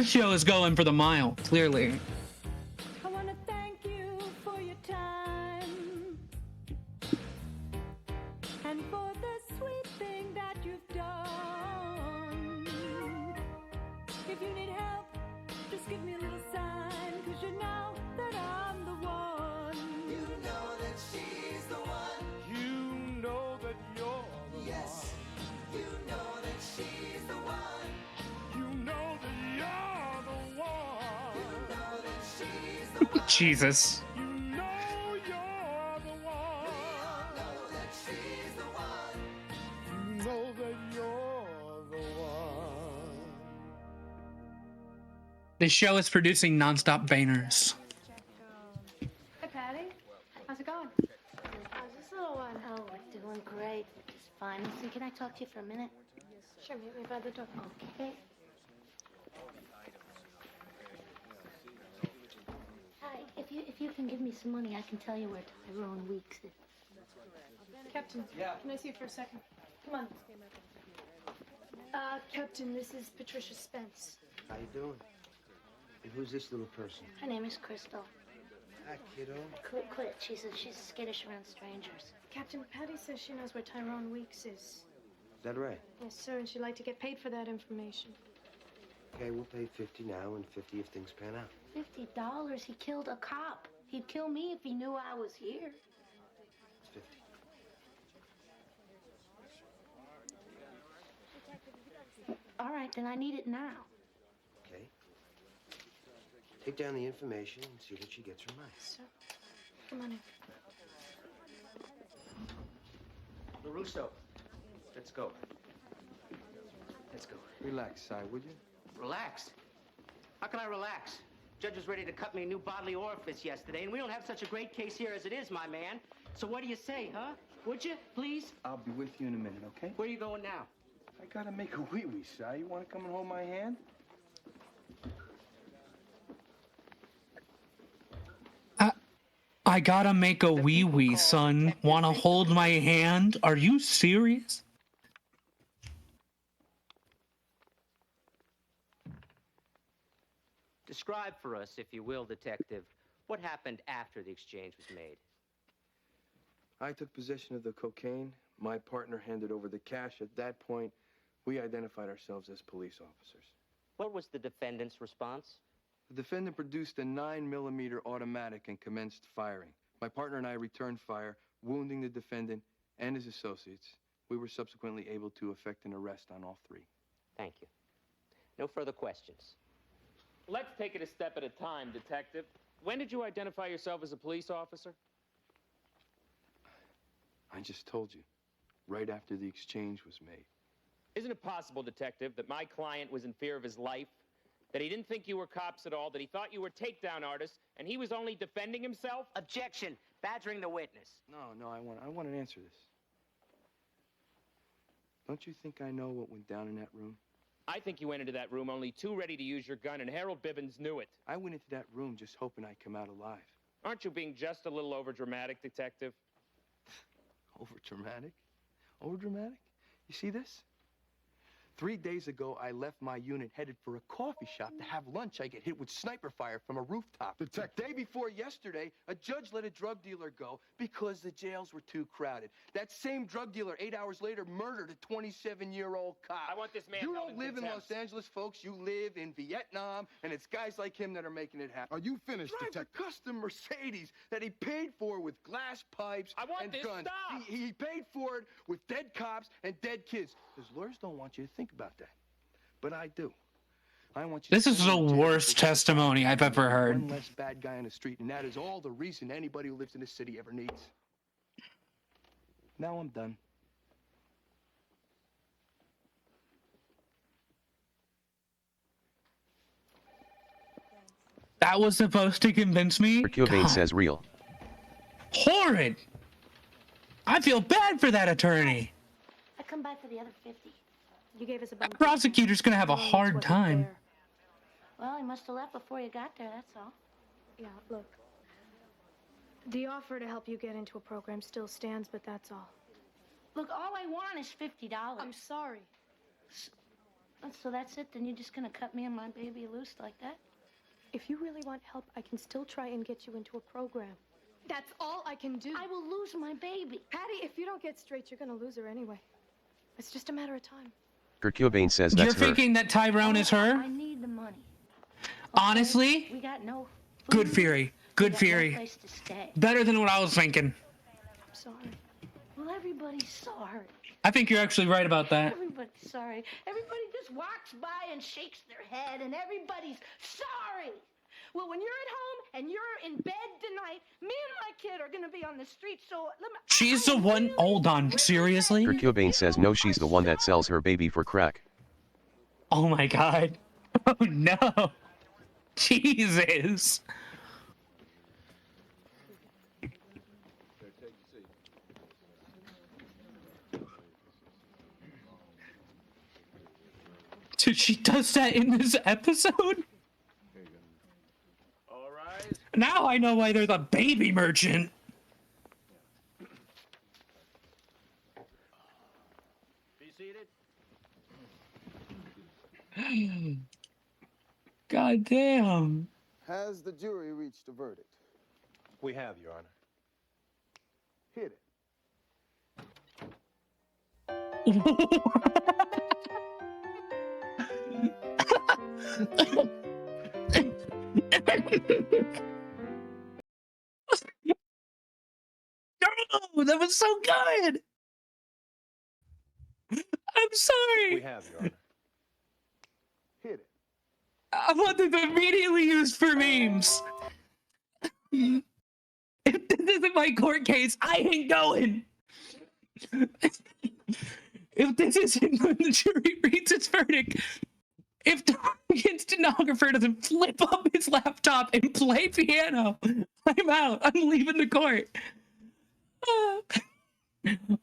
show is going for the mile, clearly. I want to thank you for your time and for the sweet thing that you've done. If you need help, just give me a little sign, 'cause you know that I'm the one. You know that she's the one. You know that you're the one. Yes, you know that she's the one. You know that you're the one. You know that she's the one. Jesus. You know you're the one. We all know that she's the one. You know that you're the one. This show is producing non-stop banners. Hey, Patty. How's it going? How's this little one? Oh, it's doing great. It's fine. Listen, can I talk to you for a minute? Sure, meet me by the door. Okay. Hi, if you can give me some money, I can tell you where Tyrone Weeks is. Captain, can I see you for a second? Come on. Captain, this is Patricia Spence. How you doing? And who's this little person? Her name is Crystal. Hi, kiddo. Quit. She's skittish around strangers. Captain, Patty says she knows where Tyrone Weeks is. Is that right? Yes, sir, and she'd like to get paid for that information. Okay, we'll pay 50 now and 50 if things pan out. $50? He killed a cop. He'd kill me if he knew I was here. It's 50. All right, then I need it now. Okay. Take down the information and see that she gets her money. Sir, come on in. LaRusso, let's go. Let's go. Relax, Si, would you? Relax? How can I relax? Judge was ready to cut me a new bodily orifice yesterday, and we don't have such a great case here as it is, my man. So what do you say, huh? Would you, please? I'll be with you in a minute, okay? Where are you going now? I gotta make a wee-wee, Si. You wanna come and hold my hand? I gotta make a wee-wee, son. Wanna hold my hand? Are you serious? Describe for us, if you will, Detective, What happened after the exchange was made? I took possession of the cocaine. My partner handed over the cash. At that point, we identified ourselves as police officers. What was the defendant's response? The defendant produced a 9mm automatic and commenced firing. My partner and I returned fire, wounding the defendant and his associates. We were subsequently able to effect an arrest on all three. Thank you. No further questions. Let's take it a step at a time, Detective. When did you identify yourself as a police officer? I just told you, right after the exchange was made. Isn't it possible, Detective, that my client was in fear of his life? That he didn't think you were cops at all, that he thought you were takedown artists, and he was only defending himself? Objection! Badgering the witness. No, I want to answer this. Don't you think I know what went down in that room? I think you went into that room only too ready to use your gun, and Harold Bivens knew it. I went into that room just hoping I'd come out alive. Aren't you being just a little overdramatic, Detective? Overdramatic? Overdramatic? You see this? 3 days ago, I left my unit headed for a coffee shop to have lunch. I get hit with sniper fire from a rooftop. The day before yesterday, a judge let a drug dealer go because the jails were too crowded. That same drug dealer, 8 hours later, murdered a 27-year-old cop. I want this man You held don't in live in contempt. Los Angeles, folks. You live in Vietnam, and it's guys like him that are making it happen. Are you finished, Drive Detective? a custom Mercedes that he paid for with glass pipes I want and this guns. stopped. He paid for it with dead cops and dead kids. His lawyers don't want you to think about that. But I do. I want you This to is send the him to jail worst because testimony I've ever heard. one less bad guy on the street, and that is all the reason anybody who lives in this city ever needs. Now I'm done. That was supposed to convince me? Kurt Cobain God. says real. Horrid! I feel bad for that attorney. I come by for the other 50. You gave us a That bump. prosecutor's gonna have a hard time. Well, he must have left before you got there, that's all. Yeah, look. The offer to help you get into a program still stands, but that's all. Look, all I want is $50. I'm sorry. So that's it? Then you're just gonna cut me and my baby loose like that? If you really want help, I can still try and get you into a program. That's all I can do. I will lose my baby. Patty, if you don't get straight, you're gonna lose her anyway. It's just a matter of time. Kurt Cobain says You're that's her. thinking that Tyrone is her? I need the money. Honestly, We got no good theory. Good no theory. place to stay. Better than what I was thinking. I'm sorry. Well, everybody's sorry. I think you're actually right about that. Everybody's sorry. Everybody just walks by and shakes their head, and everybody's sorry. Well, when you're at home and you're in bed tonight, me and my kid are gonna be on the street. So let me. She's the one. Hold on. Seriously? Kurt Cobain says no, she's the one that sells her baby for crack. Oh my god. Oh no. Jesus. Dude, she does that in this episode? All right. Now I know why they're the baby merchant. Be seated. God damn. Has the jury reached a verdict? We have, Your Honor. Hit it. No, that was so good. I'm sorry. We have, Your Honor. Hit it. I want them immediately used for memes. If this isn't my court case, I ain't going. If this isn't when the jury reads its verdict, if the stenographer doesn't flip up his laptop and play piano, I'm out. I'm leaving the court.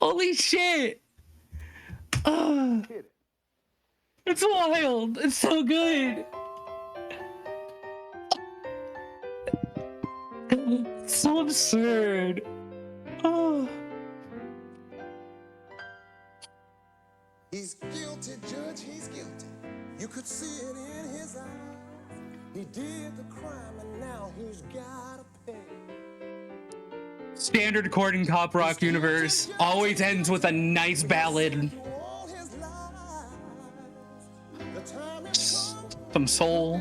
Holy shit. Hit it. It's wild. It's so good. It's so absurd. Oh. He's guilty, Judge, he's guilty. You could see it in his eyes. He did the crime and now he's gotta pay. Standard chord in Cop Rock universe always ends with a nice ballad. Some soul.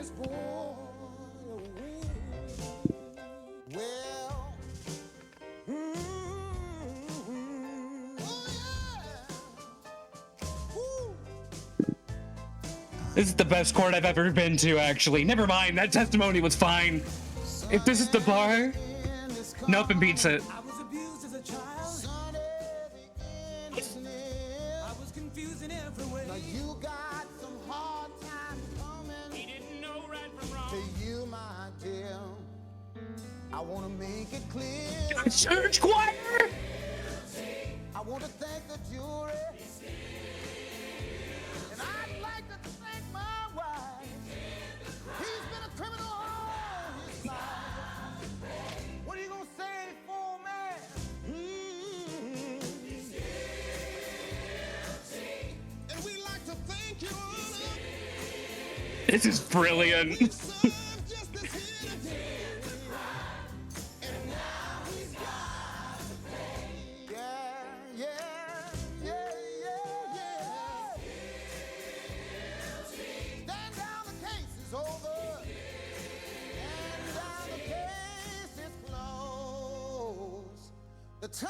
This is the best court I've ever been to, actually. Never mind, that testimony was fine. If this is the bar, nothing beats it. Now you got some hard times coming. He didn't know right from wrong. To you, my dear, I want to make it clear. Church choir! I want to thank the jury. And I'd like to thank my wife. He's been a criminal all his life. What are you going to say for me? And we'd like to thank you. This is brilliant. The time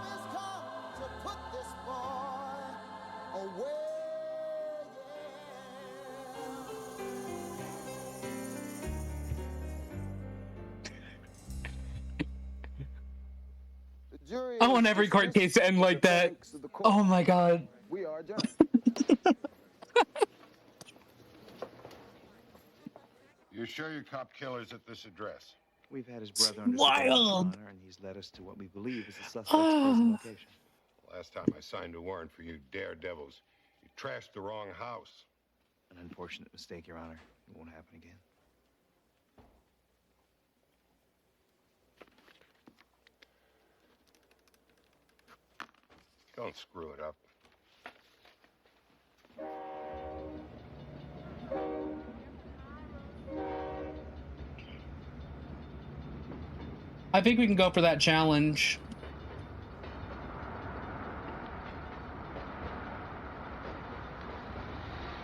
has come to put this boy away. The jury I want every court case to end like that. Oh my god. We are adjourned. You're sure your cop killer's at this address? We've had his brother under wild. surveillance, Your Honor, and he's led us to what we believe is the suspect's present location. Last time I signed a warrant for you daredevils, you trashed the wrong house. An unfortunate mistake, Your Honor. It won't happen again. Don't screw it up. I think we can go for that challenge.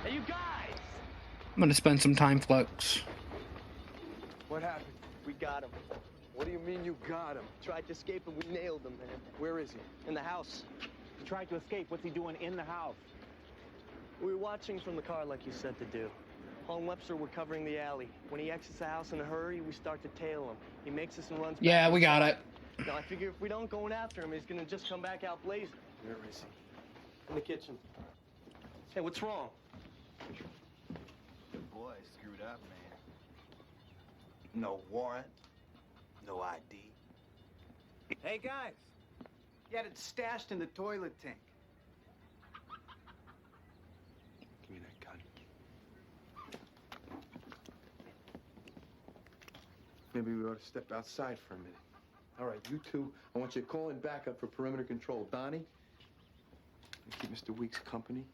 Hey, you guys! I'm gonna spend some time flux. What happened? We got him. What do you mean you got him? Tried to escape and we nailed him, man. Where is he? In the house. He tried to escape. What's he doing in the house? We were watching from the car like you said to do. Paul and Webster were covering the alley. When he exits the house in a hurry, we start to tail him. He makes us and runs back. Yeah, we got it. Now, I figure if we don't go in after him, he's gonna just come back out blazing. Where is he? In the kitchen. Hey, what's wrong? The boy screwed up, man. No warrant. No ID. Hey, guys. You had it stashed in the toilet tank. Give me that gun. Maybe we ought to step outside for a minute. All right, you two, I want you to call in backup for perimeter control. Donnie, you keep Mr. Weeks company.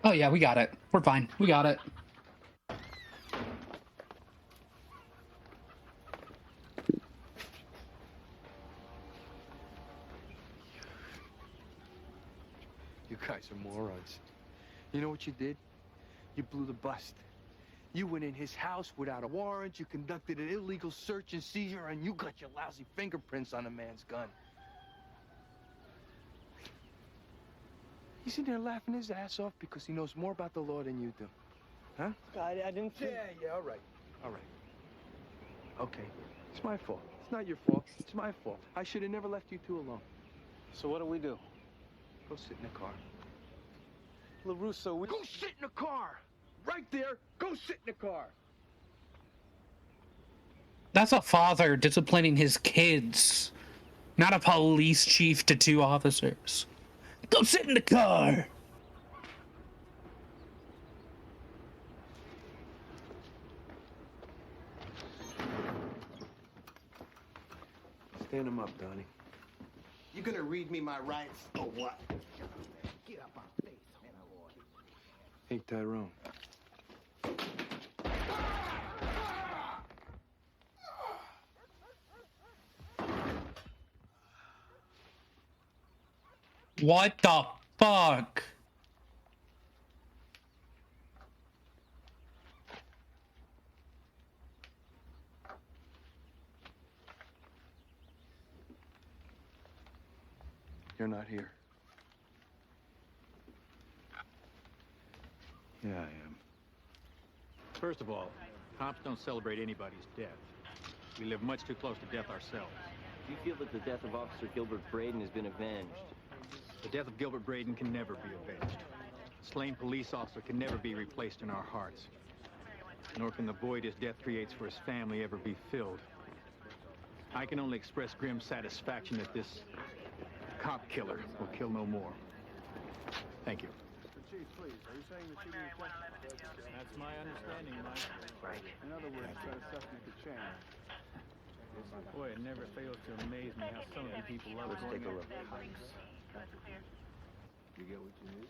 Oh yeah, we got it. We're fine. We got it. You guys are morons. You know what you did? You blew the bust. You went in his house without a warrant, you conducted an illegal search and seizure, and you got your lousy fingerprints on a man's gun. He's in there laughing his ass off because he knows more about the law than you do. Huh? I didn't think... Yeah, all right. All right. Okay, it's my fault. It's not your fault. It's my fault. I should have never left you two alone. So what do we do? Go sit in the car. LaRusso, we... Go sit in the car! Right there! Go sit in the car! That's a father disciplining his kids, not a police chief to two officers. Go sit in the car! Stand him up, Donnie. You gonna read me my rights or what? Get up on face, man. Hey, Tyrone. What the fuck? You're not here. Yeah, I am. First of all, cops don't celebrate anybody's death. We live much too close to death ourselves. Do you feel that the death of Officer Gilbert Braden has been avenged? The death of Gilbert Braden can never be avenged. A slain police officer can never be replaced in our hearts. Nor can the void his death creates for his family ever be filled. I can only express grim satisfaction that this cop killer will kill no more. Thank you. Chief, please, are you saying the shooting is That's my understanding, Mike. In other words, that assessment could change. Boy, it never fails to amaze me how some of you people love Let's going take a look. after cops. You get what you need?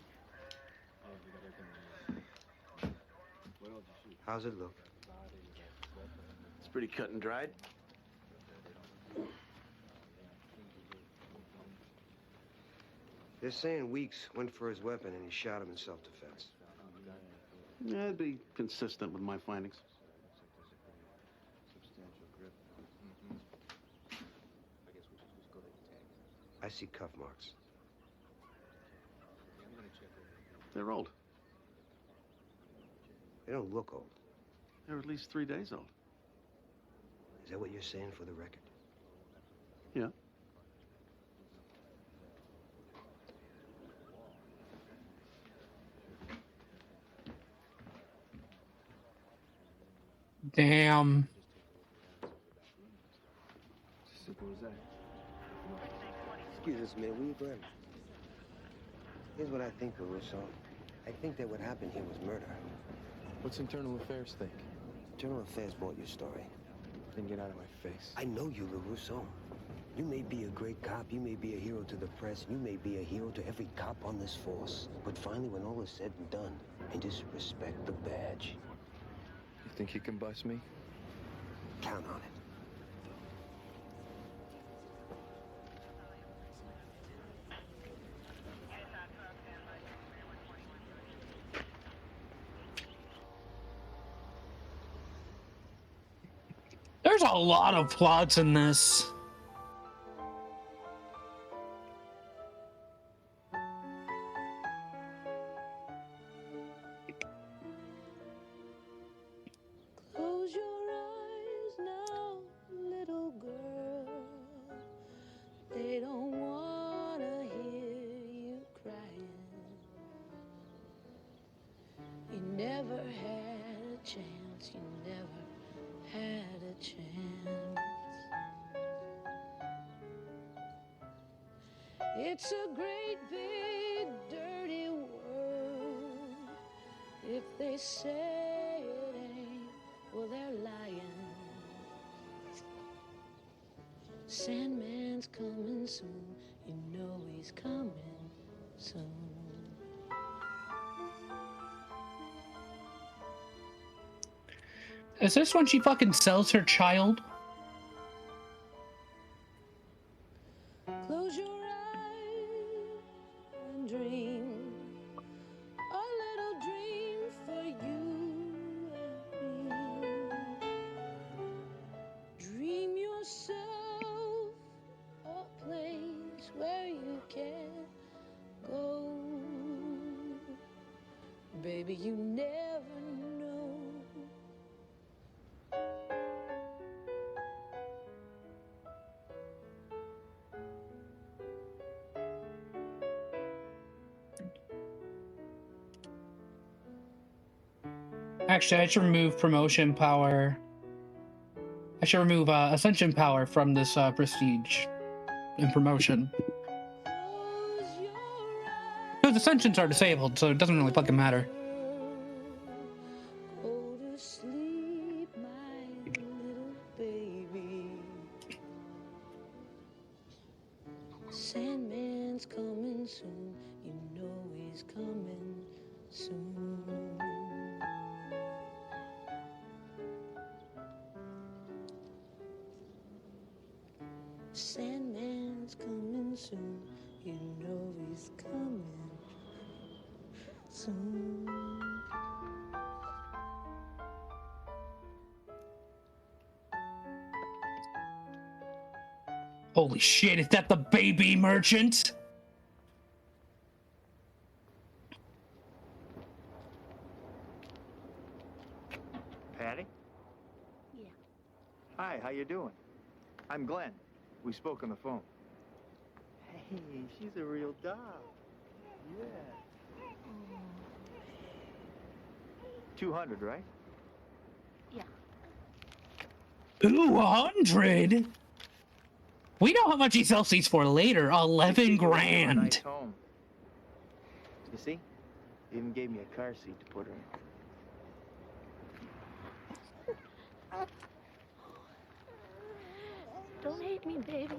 What else you shoot? How's it look? It's pretty cut and dried. They're saying Weeks went for his weapon and he shot him in self-defense. Yeah, it'd be consistent with my findings. I see cuff marks. They're old. They don't look old. They're at least 3 days old. Is that what you're saying for the record? Yeah. Damn. Simple as that. Excuse us, man. Where you going? Here's what I think, LaRusso. I think that what happened here was murder. What's Internal Affairs think? Internal Affairs bought your story. Then get out of my face. I know you, LaRusso. You may be a great cop, you may be a hero to the press, you may be a hero to every cop on this force. But finally, when all is said and done, and just respect the badge. You think you can bust me? Count on it. There's a lot of plots in this. Close your eyes now, little girl. They don't wanna hear you crying. You never had a chance, you never had a chance. It's a great big dirty world. If they say it ain't, well, they're lying. Sandman's coming soon, you know he's coming soon. Is this when she fucking sells her child? Close your eyes and dream a little dream for you and me. Dream yourself a place where you can go. Baby, you never know. Actually, I should remove promotion power. I should remove ascension power from this prestige and promotion. Because ascensions are disabled, so it doesn't really fucking matter. Go to sleep, my little baby. Sandman's coming soon, you know he's coming soon. Sandman's coming soon. You know he's coming soon. Holy shit, is that the baby merchant? Patty? Yeah. Hi, how you doing? I'm Glenn. We spoke on the phone. Hey, she's a real doll. Yeah. 200, right? Yeah. 200? We know how much he sells these for later. 11 grand. Nice home. You see? They even gave me a car seat to put her in. Don't hate me, baby.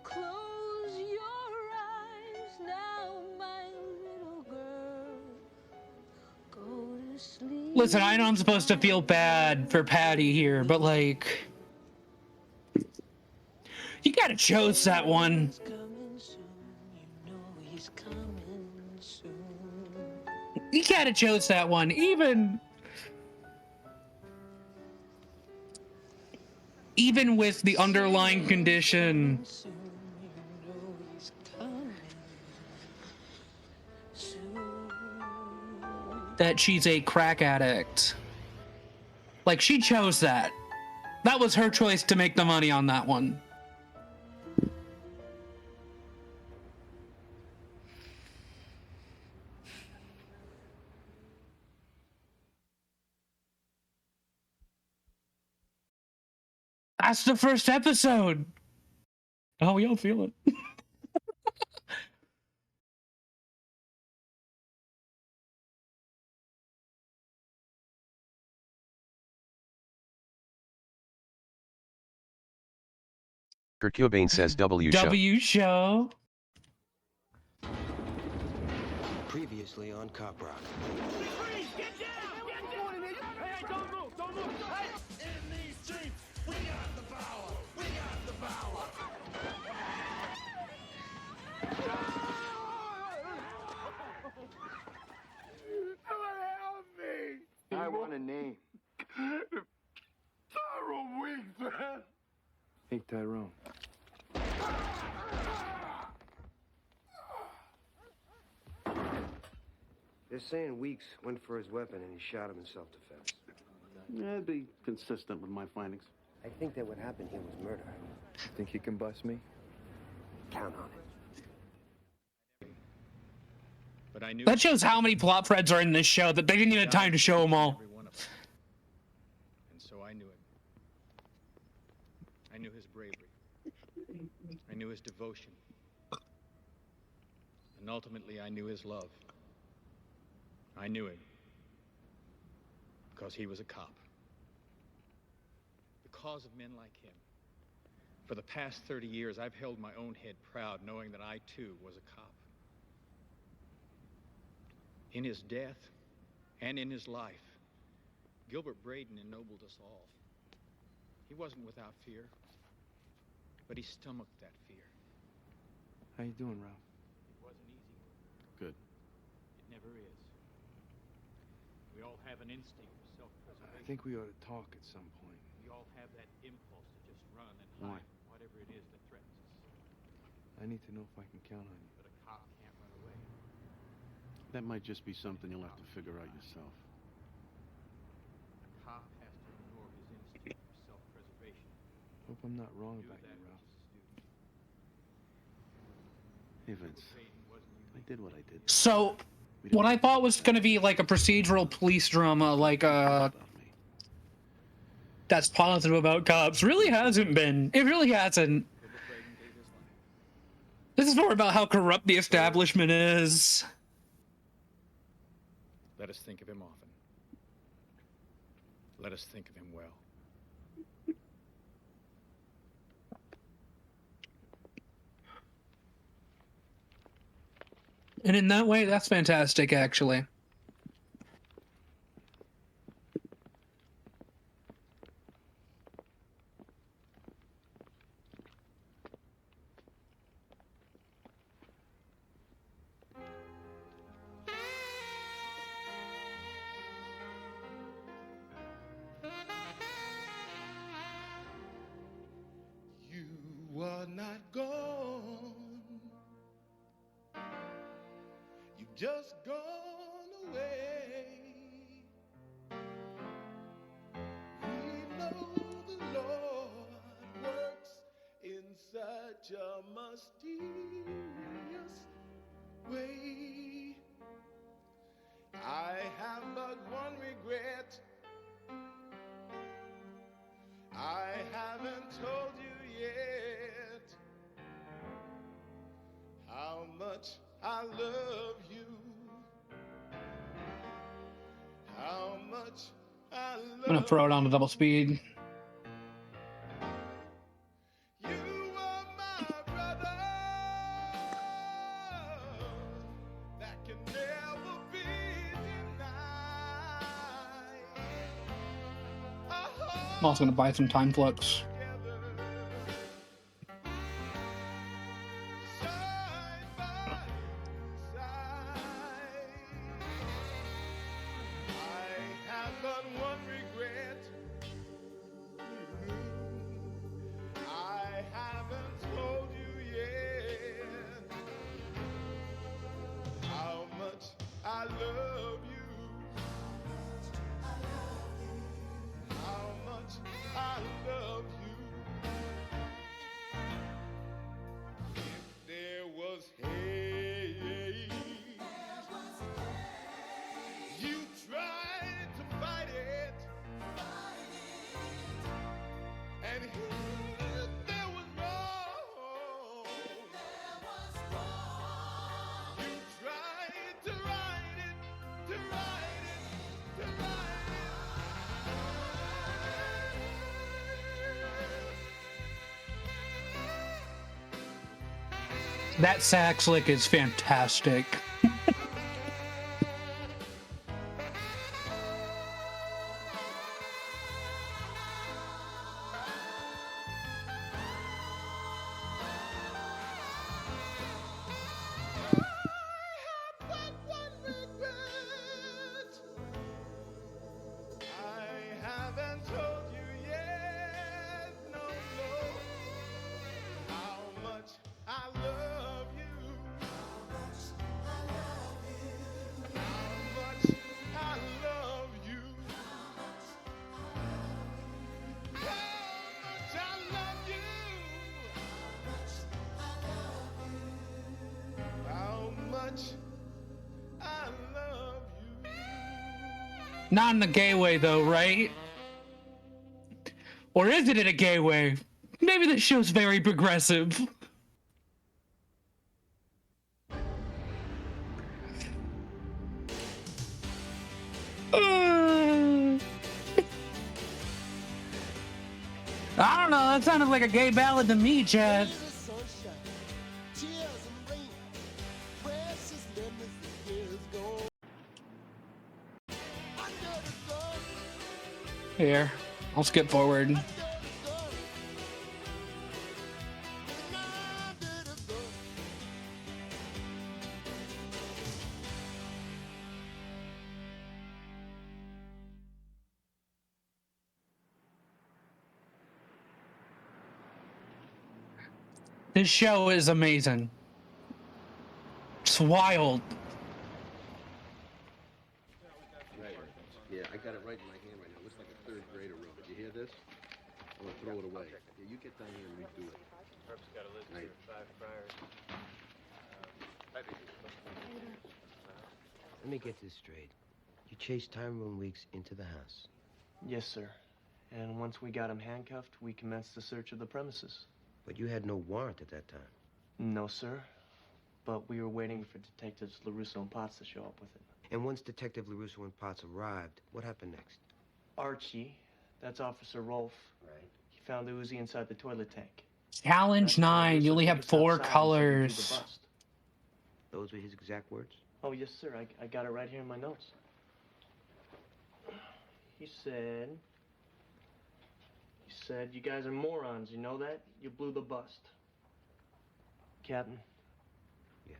Close your eyes now, my little girl. Go to sleep. Listen, I know I'm supposed to feel bad for Patty here, but like, you gotta chose that one. He's coming soon. You know he's coming soon. You gotta chose that one, even with the underlying condition that she's a crack addict. Like, she chose that. That was her choice to make the money on that one. That's the first episode. How y'all feeling? Kurt Cobain says W show. W show. Previously on Cop Rock. Freeze! Get down! Get down! Hey, don't move! Don't move! Hey! In these streets, we got the power! We got the power! Somebody help me! I want a name. Tyrone Weeks, man! Hey, Tyrone. They're saying Weeks went for his weapon and he shot him in self-defense. Yeah, it'd be consistent with my findings. I think that what happened here was murder. Think you can bust me? Count on it. But I knew That shows how many plot threads are in this show that they didn't even have time to show them all. every one of them. And so I knew it. I knew his bravery. I knew his devotion. And ultimately, I knew his love. I knew him because he was a cop. The cause of men like him. For the past 30 years, I've held my own head proud, knowing that I, too, was a cop. In his death and in his life, Gilbert Braden ennobled us all. He wasn't without fear, but he stomached that fear. How you doing, Ralph? It wasn't easy. Good. It never is. We all have an instinct for self-preservation. I think we ought to talk at some point. We all have that impulse to just run and Why? hide from whatever it is that threatens us. I need to know if I can count on you. But a cop can't run away. That might just be something you'll have to figure out yourself. A cop has to ignore his instinct for self-preservation. Hope I'm not wrong Do about you, that Ralph. which is his duty. Hey, Vince. I did what I did. So, what I thought was going to be like a procedural police drama, like that's positive about cops, really hasn't been. It really hasn't. This is more about how corrupt the establishment is. Let us think of him often. Let us think of him well. And in that way, that's fantastic, actually. You are not gone. You've just gone away. We know the Lord works in such a mysterious way. I have but one regret. I haven't told you yet how much I love you. How much I love I'm gonna throw it on to double speed. you are my brother. That can never be denied. I'm also gonna buy some time flux. I have but one regret. I haven't told you yet how much I love you. How much I love you. If there was hate, you tried to fight it. And if there was wrong, you tried to right it, to right it, to right That sax lick is fantastic. I haven't told you yet, no, no, how much I love you. How much I love you. How much I love you. How much I love you. Not in the gay way, though, right? Or is it in a gay way? Maybe this show's very progressive. I don't know, that sounded like a gay ballad to me, Chad. Here, I'll skip forward. This show is amazing. It's wild. Yeah, I got it right in my hand right now. Looks like a third grader wrote it. You hear this? I'm gonna throw it away. Yeah, you get down here and redo it. Right. Let me get this straight. You chased Tyrone Weeks into the house. Yes, sir. And once we got him handcuffed, we commenced the search of the premises. But you had no warrant at that time. No, sir. But we were waiting for Detectives LaRusso and Potts to show up with it. And once Detective LaRusso and Potts arrived, what happened next? Archie, that's Officer Rolfe. Right. He found the Uzi inside the toilet tank. Challenge 9. You only have 4 colors. Those were his exact words? Oh, yes, sir. I got it right here in my notes. He said, you guys are morons, you know that? You blew the bust. Captain. Yes.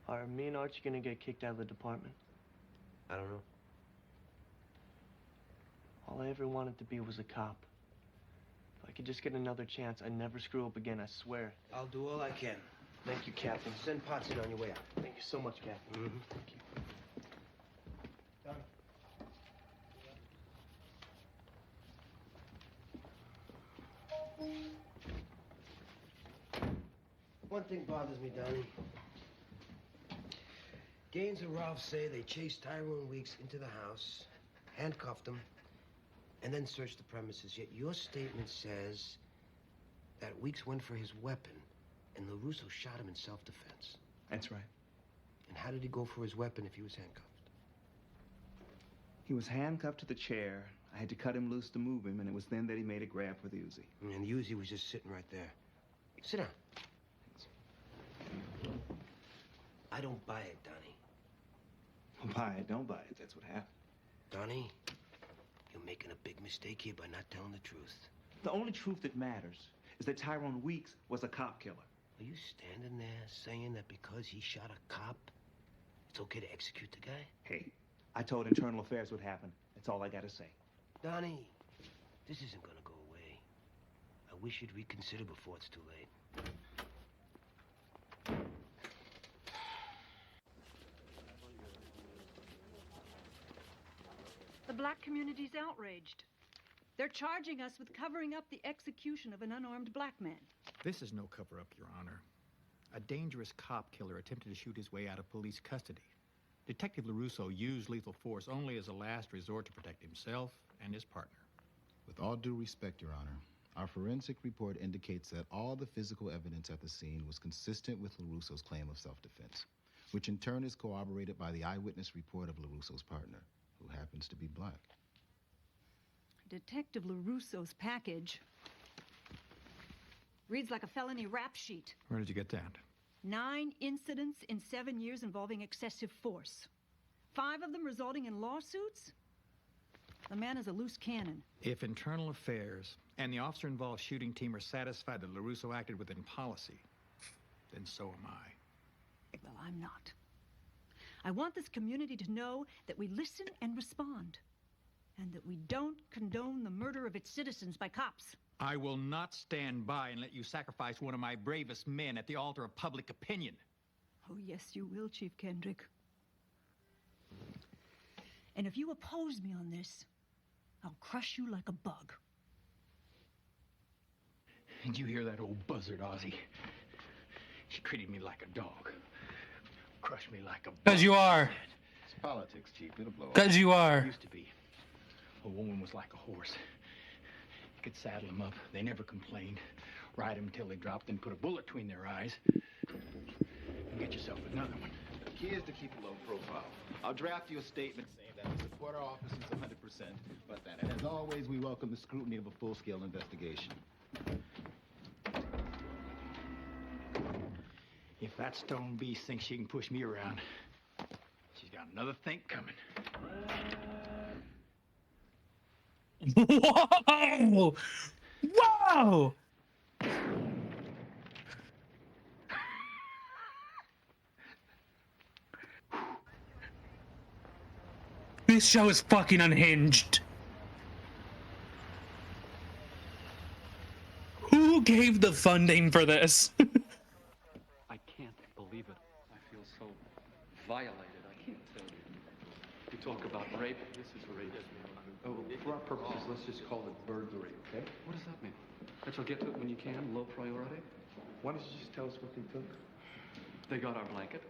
Are me and Archie gonna get kicked out of the department? I don't know. All I ever wanted to be was a cop. If I could just get another chance, I'd never screw up again, I swear. I'll do all I can. Thank you, Captain. Send Potts in on your way out. Thank you so much, Captain. Mm-hmm. Thank you. One thing bothers me, Donnie. Gaines and Ralph say they chased Tyrone Weeks into the house, handcuffed him, and then searched the premises. Yet your statement says that Weeks went for his weapon and LaRusso shot him in self-defense. That's right. And how did he go for his weapon if he was handcuffed? He was handcuffed to the chair. I had to cut him loose to move him, and it was then that he made a grab for the Uzi. And the Uzi was just sitting right there. Sit down. I don't buy it, Donnie. Buy it, don't buy it. That's what happened. Donnie, you're making a big mistake here by not telling the truth. The only truth that matters is that Tyrone Weeks was a cop killer. Are you standing there saying that because he shot a cop, it's okay to execute the guy? Hey, I told Internal Affairs what happened. That's all I gotta say. Donnie, this isn't gonna go away. I wish you'd reconsider before it's too late. The black community's outraged. They're charging us with covering up the execution of an unarmed black man. This is no cover-up, Your Honor. A dangerous cop killer attempted to shoot his way out of police custody. Detective LaRusso used lethal force only as a last resort to protect himself and his partner. With all due respect, Your Honor, our forensic report indicates that all the physical evidence at the scene was consistent with LaRusso's claim of self-defense, which in turn is corroborated by the eyewitness report of LaRusso's partner, who happens to be black. Detective LaRusso's package reads like a felony rap sheet. Where did you get that? 9 incidents in 7 years involving excessive force. 5 of them resulting in lawsuits? The man is a loose cannon. If Internal Affairs and the officer-involved shooting team are satisfied that LaRusso acted within policy, then so am I. Well, I'm not. I want this community to know that we listen and respond, and that we don't condone the murder of its citizens by cops. I will not stand by and let you sacrifice one of my bravest men at the altar of public opinion. Oh, yes, you will, Chief Kendrick. And if you oppose me on this, I'll crush you like a bug. Did you hear that old buzzard, Ozzy? She treated me like a dog. Crushed me like a bug. 'Cause you are. It's politics, Chief. It'll blow up. 'Cause you are. Used to be. A woman was like a horse. You could saddle them up. They never complained. Ride them until they dropped, then put a bullet between their eyes. And get yourself another one. The key is to keep a low profile. I'll draft you a statement saying that we support our officers 100%, but that, as always, we welcome the scrutiny of a full-scale investigation. If that stone beast thinks she can push me around, she's got another think coming. Whoa! Whoa! This show is fucking unhinged. Who gave the funding for this? I can't believe it. I feel so violated. I can't tell you. You talk about rape. This is rape. Oh, for our purposes, let's just call it burglary, okay? What does that mean? That you'll get to it when you can, low priority? Why don't you just tell us what they took? They got our blanket.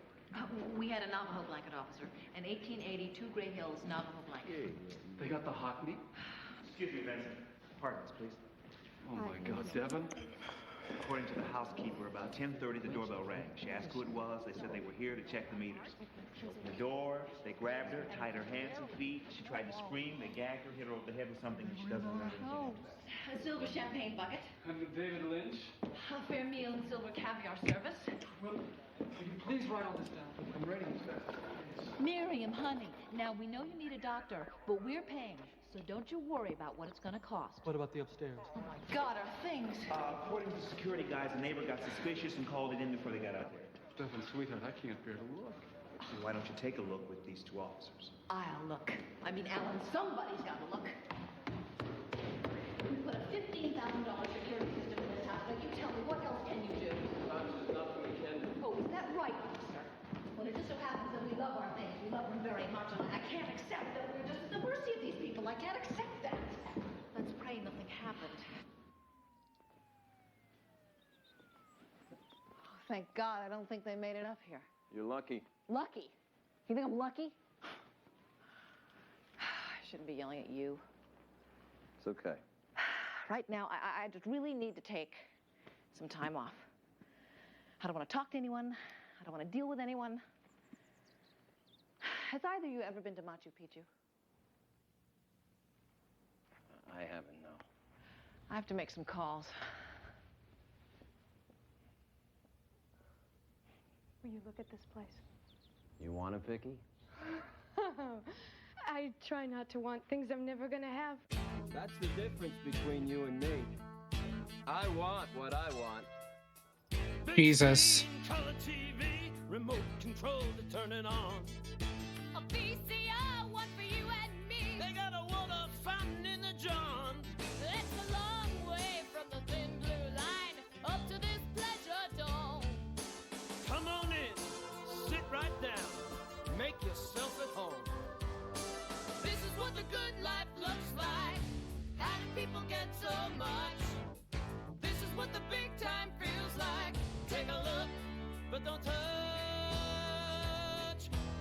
We had a Navajo blanket officer, an 1882 Gray Hills Navajo blanket. They got the hot meat. Excuse me, Vincent. Apartments, please. Oh my God, Devin. According to the housekeeper, about 10:30 the doorbell rang. She asked who it was. They said they were here to check the meters. The door, they grabbed her, tied her hands and feet. She tried to scream. They gagged her, hit her over the head with something, and she doesn't remember anything else. A silver champagne bucket. David Lynch. A fair meal and silver caviar service. Will you Please write all this down. I'm ready as fast as I can. Miriam, honey, now we know you need a doctor, but we're paying, so don't you worry about what it's gonna cost. What about the upstairs? Oh my God, our things. According to security guys, the neighbor got suspicious and called it in before they got out there. Stefan, sweetheart, I can't bear to look. So why don't you take a look with these two officers? I'll look. I mean, Alan, somebody's got to look. We put a $15,000 security system in this house. Now, you tell me, what else can you do? There's nothing we can do. Oh, is that right, officer? Well, it just so happens that we love our things. We love them very much, and I can't accept that we're just at the mercy of these people. I can't accept that. Let's pray nothing happened. Oh, thank God, I don't think they made it up here. You're lucky. Lucky? You think I'm lucky? I shouldn't be yelling at you. It's okay. Right now, I just really need to take some time off. I don't want to talk to anyone. I don't want to deal with anyone. Has either of you ever been to Machu Picchu? I haven't, no. I have to make some calls. Will you look at this place? You want it, Vicky? I try not to want things I'm never gonna have. That's the difference between you and me. I want what I want. Jesus. Color TV, remote control to turn it on. A VCR, one for you and me. They got a water fountain in the John. It's a long way from the thin blue line up to this pleasure dome. Come on in, sit right down, make yourself at home. This is what the good life looks like. How do people get so much? This is what the big time feels like. Take a look, but don't touch.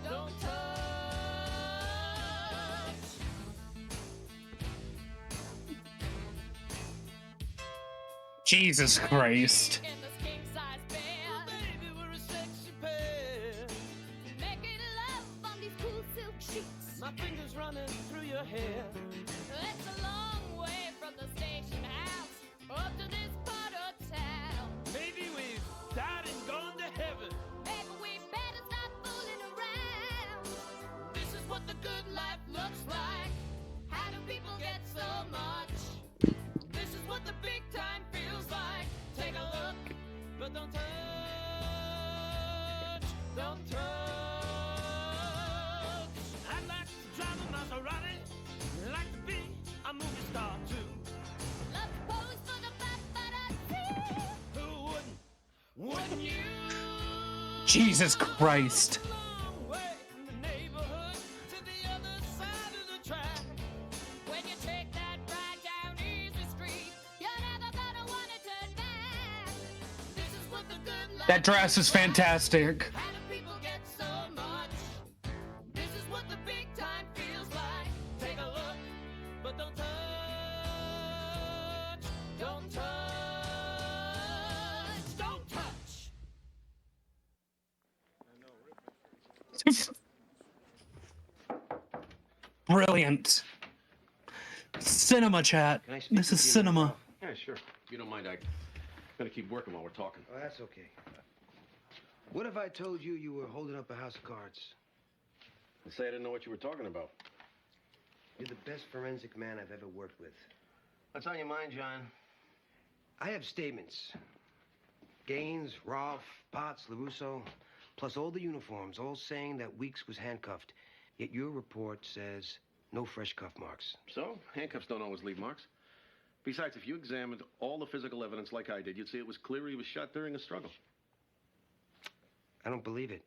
Don't touch. Jesus Christ. In this king-size bed. Oh, baby, we're a sexy pair. Making love on these cool silk sheets. My fingers running through your hair. It's a long way from the station house up to this part of town. Maybe we've died and gone to heaven. Maybe we better stop fooling around. This is what the good life looks like. How do people get so much? This is what the big time feels like. Take a look, but don't touch. Don't touch. I'd like to drive a Maserati. Like to be a movie star too. Let's pose for the paparazzi. Who wouldn't? Wouldn't you? Jesus Christ. Long way from the neighborhood to the other side of the track. When you take that ride down Easy Street, you're never gonna want to turn back. This is what the good life That dress is fantastic. How do people get so much? This is what the big time feels like. Take a look, but don't touch. Don't touch. Don't touch. Brilliant. Cinema chat. Can I speak This with is you a cinema. minute, Yeah, sure. If you don't mind, I'm gonna keep working while we're talking. Oh, that's okay. What if I told you you were holding up a house of cards? And say I didn't know what you were talking about. You're the best forensic man I've ever worked with. What's on your mind, John? I have statements. Gaines, Rolfe, Potts, LaRusso, plus all the uniforms, all saying that Weeks was handcuffed. Yet your report says no fresh cuff marks. So, handcuffs don't always leave marks. Besides, if you examined all the physical evidence like I did, you'd see it was clear he was shot during a struggle. I don't believe it.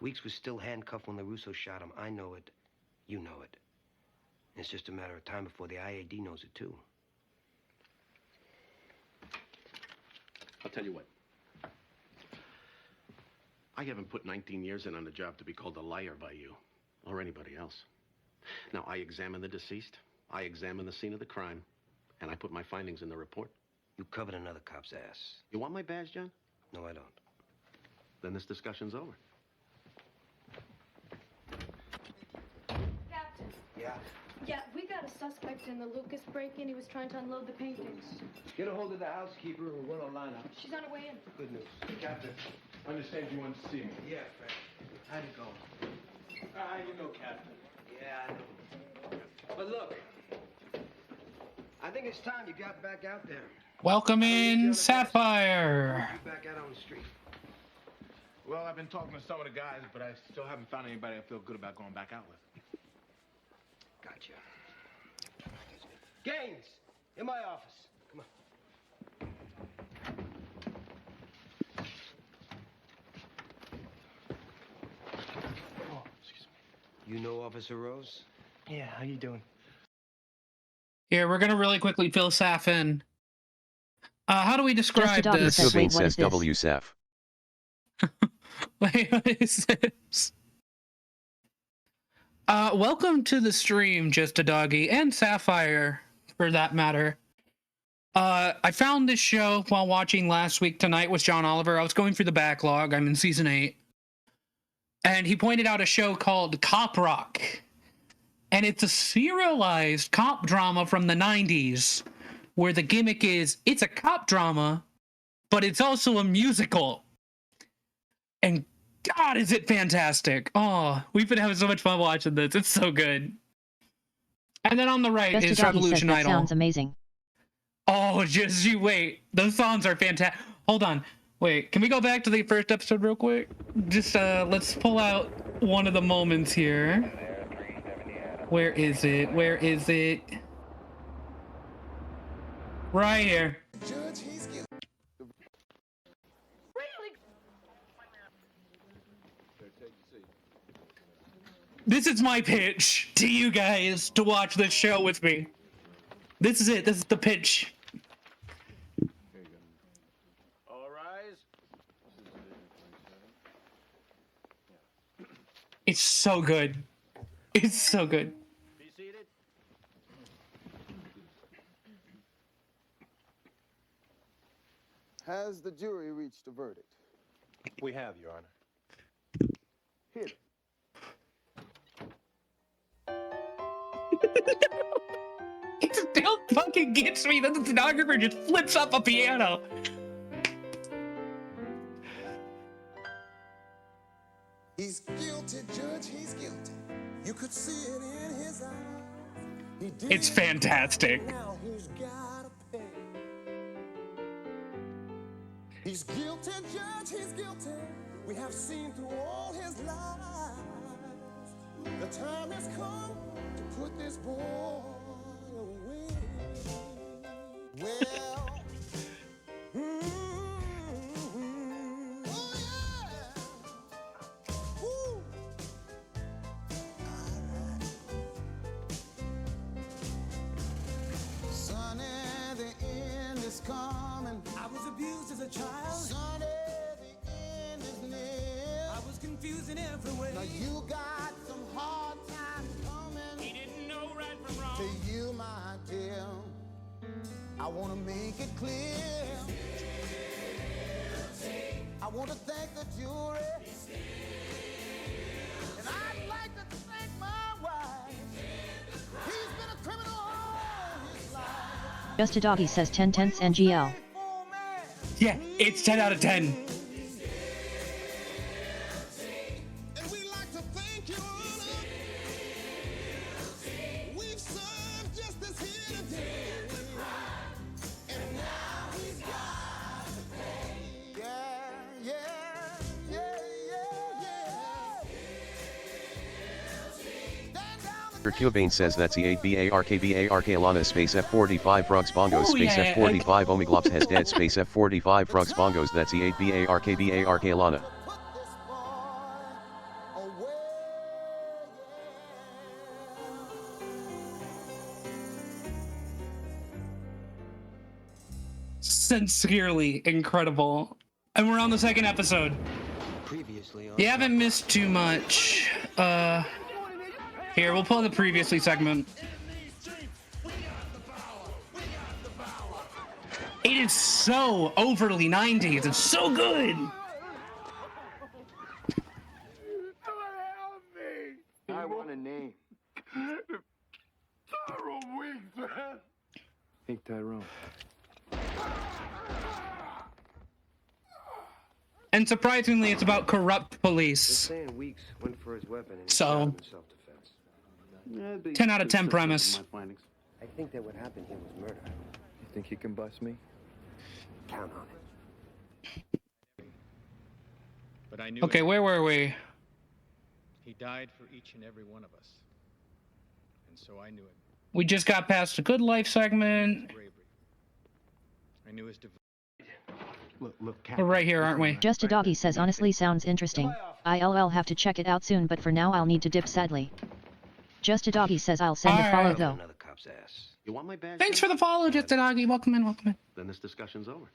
Weeks was still handcuffed when LaRusso shot him. I know it. You know it. It's just a matter of time before the IAD knows it, too. I'll tell you what. I haven't put 19 years in on the job to be called a liar by you or anybody else. Now, I examined the deceased, I examined the scene of the crime, and I put my findings in the report. You covered another cop's ass. You want my badge, John? No, I don't. Then this discussion's over. Captain. Yeah? Yeah, we got a suspect in the Lucas break-in. He was trying to unload the paintings. Get a hold of the housekeeper and we'll Lana. She's on her way in. Good news. Captain. I understand you wanted to see me. Yeah, Frank. How'd it go? You know, Captain. Yeah, I know. But look, I think it's time you got back out there. Welcome in, Sapphire. You back out on the street. Well, I've been talking to some of the guys, but I still haven't found anybody I feel good about going back out with. Gotcha. Gaines, in my office. Come on. Oh, excuse You know Officer Rose? me. Yeah, how you doing? Here, we're gonna really quickly fill Saf in. How do we describe this? Cobain says WSF. Wait, what is this? Welcome to the stream, Just a Doggy, and Sapphire, for that matter. I found this show while watching Last Week Tonight with John Oliver. I was going through the backlog. I'm in season 8. And he pointed out a show called Cop Rock. And it's a serialized cop drama from the 90s, where the gimmick is, it's a cop drama, but it's also a musical. And God, is it fantastic. Oh, we've been having so much fun watching this. It's so good. And then on the right Just is a Doggy Revolution says that Idol. sounds amazing. Oh, just you wait. Those songs are fantastic. Hold on. Wait, can we go back to the first episode real quick? Just, let's pull out one of the moments here. Where is it? Where is it? Right here. This is my pitch to you guys to watch this show with me. This is it. This is the pitch. All rise. It's so good. It's so good. Be seated. Has the jury reached a verdict? We have, Your Honor. Hit it. It still fucking gets me that the stenographer just flips up a piano. He's guilty, Judge, he's guilty. You could see it in his eyes. He did It's fantastic. Now he's gotta pay. He's guilty, Judge, he's guilty. We have seen through all his lies. The time has come to put this boy away. Well, oh yeah. Woo. Sonny, the end is coming. I was abused as a child. Sonny, the end is near. I was confused in every way. Now you got some hard times coming. He didn't know right from wrong. To you, my dear, I want to make it clear. I want to thank the jury. And I'd like to thank my wife. He's been a criminal all his life. Just a Doggy says 10 tenths NGL. Yeah, it's 10 out of 10. And we'd like to thank you, Lana. We've served justice here today. And now he's got to pay. Yeah, yeah, yeah, yeah, yeah. Cobain says that's E8BARKBARK Lana space F45 Frogs Bongos Oh, space yeah. F45 Omeglops has dead space F45 Frogs Bongos that's E8BARKBARK Lana. Sincerely incredible. And we're on the second episode. Previously on You haven't missed too much. Here, we'll pull the previously segment. It is so overly 90s. It's so good. I want a name. Tyrone Weeks, man. Hey, Tyrone. And surprisingly, it's about corrupt They're police. saying Weeks went for his weapon and he So- shot him in self-defense. 10 out of 10 premise. I think that what happened here was murder. You think you can bust me? Count on it. But I knew Okay, it. where were we? He died for each and every one of us. And so I knew it. We just got past a good life segment. Bravery. I knew his devotion. Look, We're right here, aren't we? Just a Doggy says honestly sounds interesting. I'll have to check it out soon, but for now I'll need to dip sadly. Just a Doggy says I'll send a follow Alright. though. Another cop's ass. You want my badge? Thanks then? for the follow, Just a Doggy. Welcome in, welcome in. Then this discussion's over.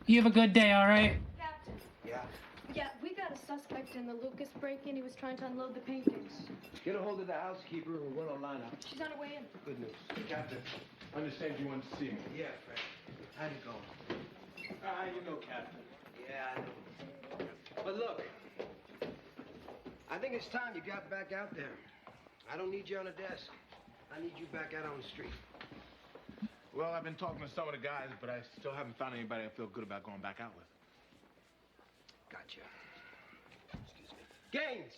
You have a good day, alright? Captain. Yeah. Yeah, we got a suspect in the Lucas break-in. He was trying to unload the paintings. Get a hold of the housekeeper and we'll Lana. She's on her way in. Good news. Captain, I understand you want to see me. Yeah, Frank. How'd it go? You know, Captain. Yeah, I know. But look, I think it's time you got back out there. I don't need you on a desk. I need you back out on the street. Well, I've been talking to some of the guys, but I still haven't found anybody I feel good about going back out with. Gotcha. Excuse me. Gaines,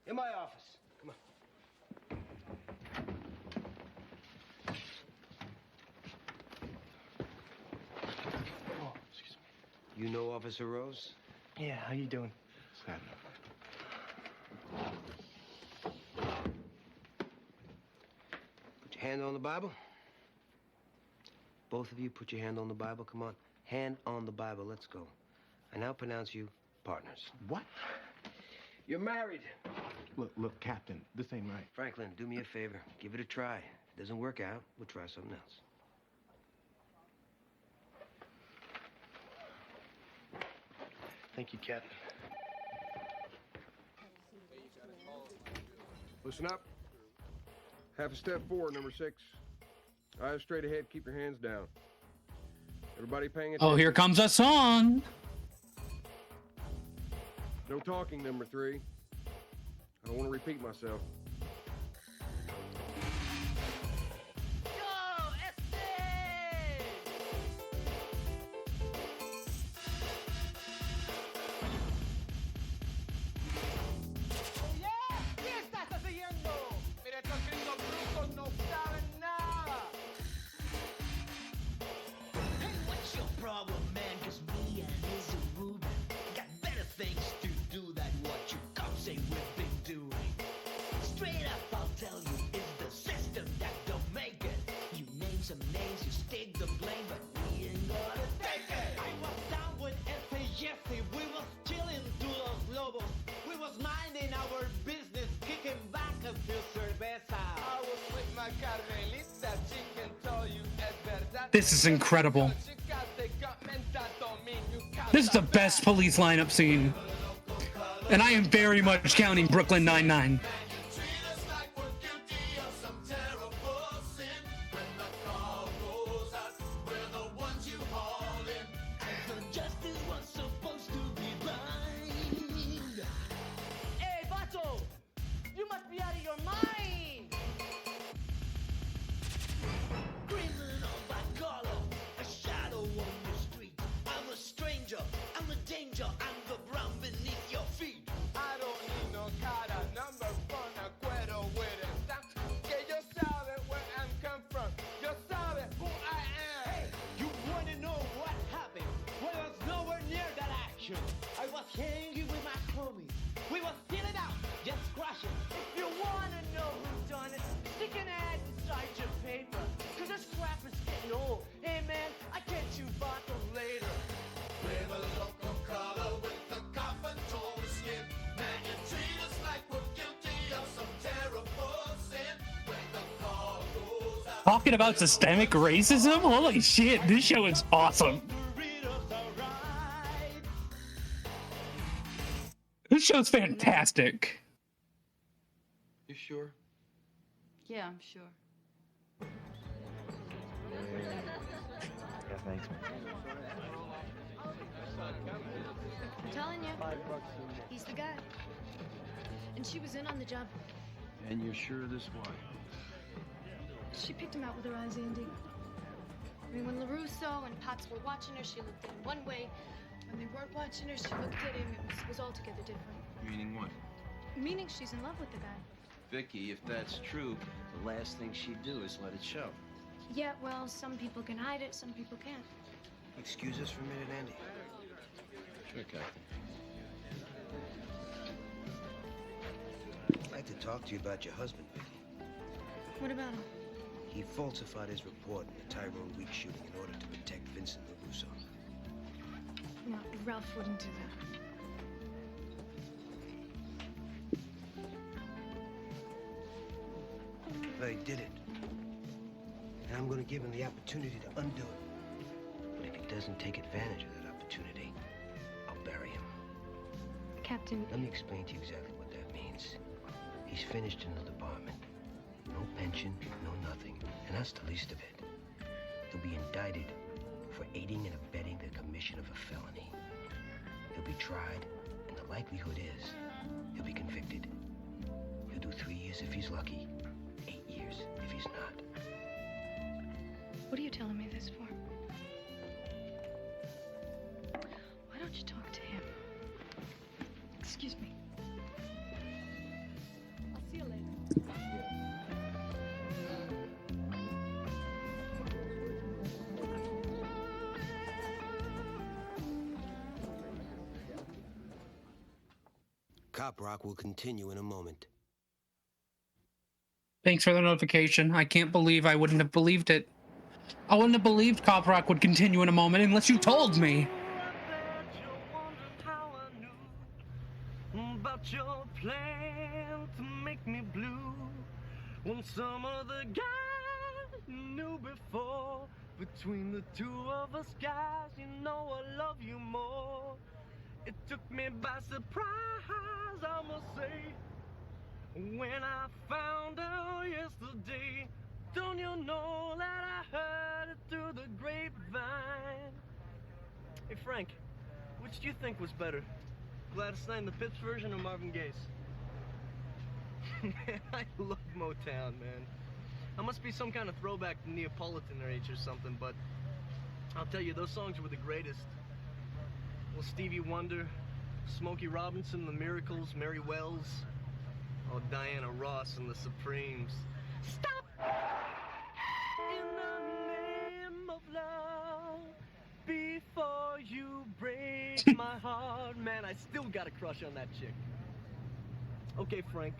in my office. Come on. Oh, excuse me. You know Officer Rose? Yeah, how you doing? Sad. Put your hand on the Bible. Both of you put your hand on the Bible. Come on. Hand on the Bible. Let's go. I now pronounce you partners. What? You're married. Look, Captain, this ain't right. Franklin, do me a favor. Give it a try. If it doesn't work out, we'll try something else. Thank you, Captain. Listen up. Half a step forward, number 6. Eyes straight ahead, keep your hands down. Everybody paying attention. Oh, here comes a song. No talking, number 3. I don't want to repeat myself. What's your problem, man? 'Cause me and his Ruben got better things to do than what you cops say we've been doing. Straight up, I'll tell you, it's the system that don't make it. You name some names, you stick the blame, but we ain't gonna take it. I was down with S.A. Jesse, we was chilling to Los Lobos. We was minding our business, kicking back a few cervezas. I was with my Carmelita, she can tell you es verdad. This is incredible. This is the best police lineup scene. And I am very much counting Brooklyn Nine-Nine. Justice was supposed to be blind. Hey, Bato! You must be out of your mind! Criminal by color, a shadow on the street. I'm a stranger, I'm a danger, I'm the ground beneath your feet. I don't need no cara, number one, acuero with it. Que yo sabe where I'm come from. Yo sabe who I am. Hey, you wanna know what happened? Well, I was nowhere near that action. I was hanging with my homies. We was stealing out, just crushing. If you wanna know who done it, stick an ad inside your paper. 'Cause this crap is getting old. Hey man, I catch you bottle later. We're a local color with a copper tone skin. Man, you treat us like we're guilty of some terrible sin. When the call goes out. Talking about systemic racism? Holy shit, this show is awesome. This show's fantastic. You sure? Yeah, I'm sure. Yeah, thanks. I'm telling you, he's the guy. And she was in on the job. And you're sure this one? She picked him out with her eyes, Andy. I mean, when LaRusso and Potts were watching her, she looked at him one way. When they weren't watching her, she looked at him. It was altogether different. Meaning what? Meaning she's in love with the guy. Vicky, if that's true, the last thing she'd do is let it show. Yeah, well, some people can hide it, some people can't. Excuse us for a minute, Andy. Sure, Captain. I'd like to talk to you about your husband, Vicky. What about him? He falsified his report in the Tyrone Weeks shooting in order to protect Vincent LaRusso. No, Ralph wouldn't do that. But he did it. And I'm going to give him the opportunity to undo it. But if he doesn't take advantage of that opportunity, I'll bury him. Captain... Let me explain to you exactly what that means. He's finished in the department. No pension, no nothing. And that's the least of it. He'll be indicted for aiding and abetting the commission of a felony. He'll be tried, and the likelihood is he'll be convicted. He'll do 3 years if he's lucky, 8 years if he's not. What are you telling me this for? Why don't you talk to him? Excuse me. I'll see you later. Cop Rock will continue in a moment. Thanks for the notification. I can't believe I wouldn't have believed it. I wouldn't have believed Cop Rock would continue in a moment unless you told me. About your plan to make me blue when some other guy knew before. Between the two of us guys, you know I love you more. It took me by surprise, I must say, when I found out yesterday. Don't you know that I heard it through the grapevine? Hey Frank, which do you think was better? Gladys Knight in the Pips version or Marvin Gaye's? Man, I love Motown, man. I must be some kind of throwback to Neapolitan age or something, but I'll tell you, those songs were the greatest. Well, Stevie Wonder, Smokey Robinson, The Miracles, Mary Wells, oh, Diana Ross and the Supremes. Stop! In the name of love, before you break my heart. Man, I still got a crush on that chick. Okay, Frank,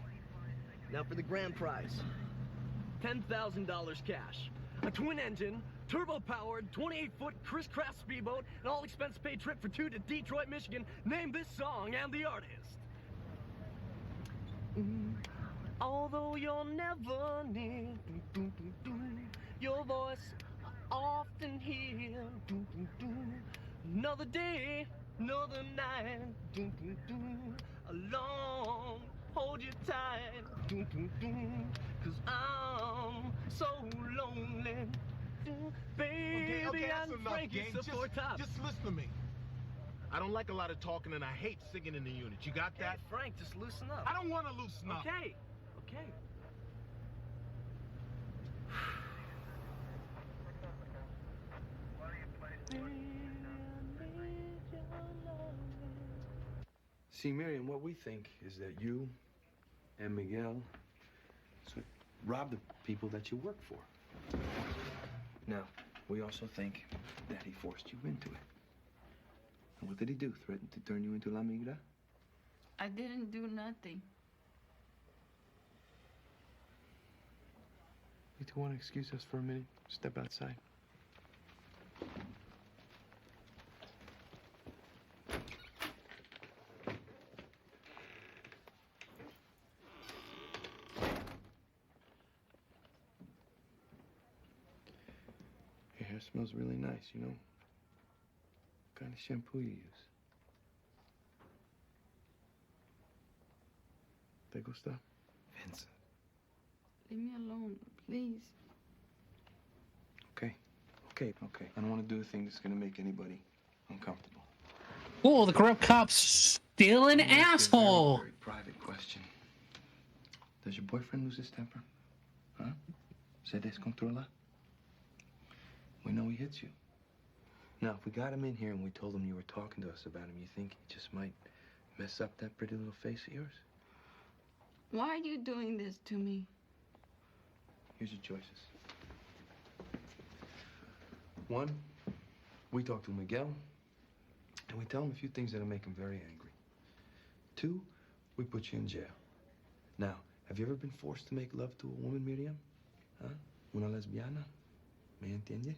now for the grand prize. $10,000 cash. A twin-engine, turbo-powered, 28-foot crisscross speedboat, an all-expense-paid trip for two to Detroit, Michigan. Name this song and the artist. Although you're never near, your voice I often hear. Another day, another night, alone, hold you tight, cause I'm so lonely. Baby, okay, that's I'm enough, Frankie, gang. so four tops. Just listen to me. I don't like a lot of talking, and I hate singing in the unit. You got that? Hey, Frank, just loosen up. I don't want to loosen up. Okay, okay. See, Miriam, what we think is that you and Miguel sort of robbed the people that you work for. Now, we also think that he forced you into it. And what did he do? Threaten to turn you into La Migra? I didn't do nothing. You two want to excuse us for a minute? Step outside. Your hair smells really nice, you know? What kind of shampoo you use? ¿Te gusta? Vincent. Leave me alone, please. Okay. I don't want to do a thing that's going to make anybody uncomfortable. Oh, the corrupt cop's still an asshole. Very private question. Does your boyfriend lose his temper? Huh? Se descontrola? We know he hits you. Now, if we got him in here and we told him you were talking to us about him, you think he just might mess up that pretty little face of yours? Why are you doing this to me? Here's your choices. 1, we talk to Miguel, and we tell him a few things that'll make him very angry. 2, we put you in jail. Now, have you ever been forced to make love to a woman, Miriam? Huh? Una lesbiana? ¿Me entiende?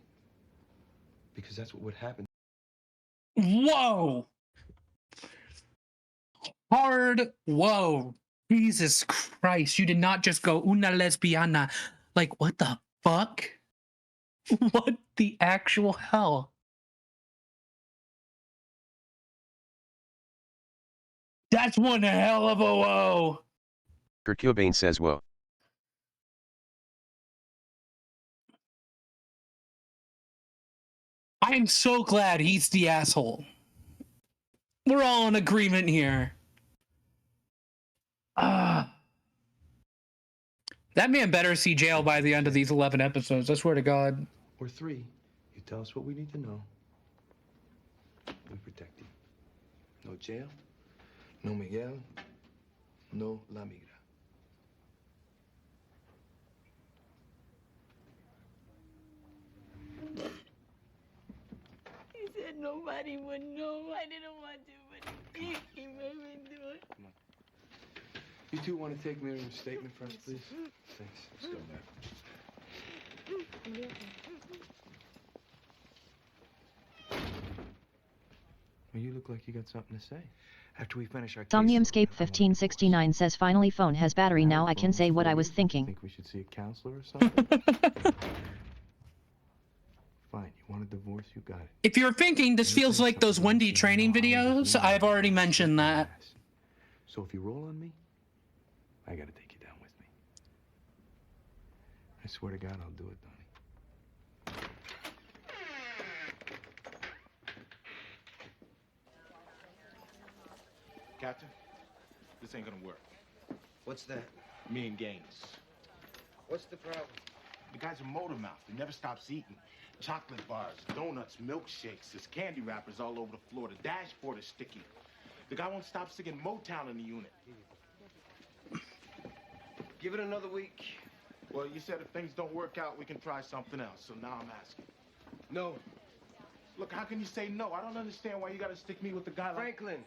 Because that's what would happen. Whoa! Hard whoa. Jesus Christ, you did not just go una lesbiana. Like, what the fuck? What the actual hell? That's one hell of a whoa. Kurt Cobain says whoa. I am so glad he's the asshole. We're all in agreement here. That man better see jail by the end of these 11 episodes. I swear to God. Or 3, you tell us what we need to know. We protect you. No jail, no Miguel, no La Migra. He said nobody would know. I didn't want to, but he made me do it. Come on. You two want to take Miriam's statement for us, please? Thanks. Let's go back. Well, you look like you got something to say. After we finish our Somniumscape 1569 says finally phone has battery now I can say what I was thinking. Think we should see a counselor or something? Fine, you want a divorce, you got it. If you're thinking this feels like those Wendy training videos, I've already mentioned that. So if you roll on me, I gotta take you down with me. I swear to God, I'll do it, Donnie. Captain, this ain't gonna work. What's that? Me and Gaines. What's the problem? The guy's a motor mouth. He never stops eating. Chocolate bars, donuts, milkshakes. There's candy wrappers all over the floor. The dashboard is sticky. The guy won't stop singing Motown in the unit. Give it another week. Well, you said if things don't work out, we can try something else. So now I'm asking. No. Look, how can you say no? I don't understand why you gotta stick me with the guy like... Franklin,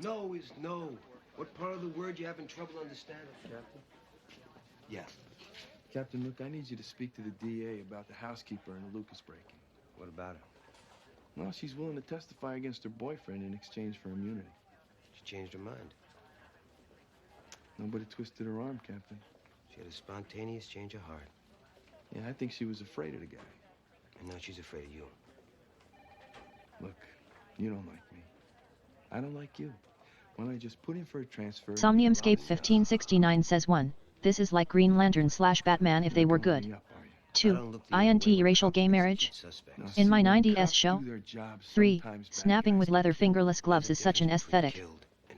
no is no. What part of the word you having trouble understanding, Captain? Yeah. Captain, look, I need you to speak to the DA about the housekeeper and the Lucas break-in. What about her? Well, she's willing to testify against her boyfriend in exchange for immunity. She changed her mind. Nobody twisted her arm, Captain. She had a spontaneous change of heart. Yeah, I think she was afraid of the guy. And now she's afraid of you. Look, you don't like me. I don't like you. Why don't I just put in for a transfer? Somniumscape 1569 says 1. This is like Green Lantern / Batman if they were good. 2. INT racial gay marriage? In my 90s show? 3. Snapping with leather fingerless gloves is such an aesthetic.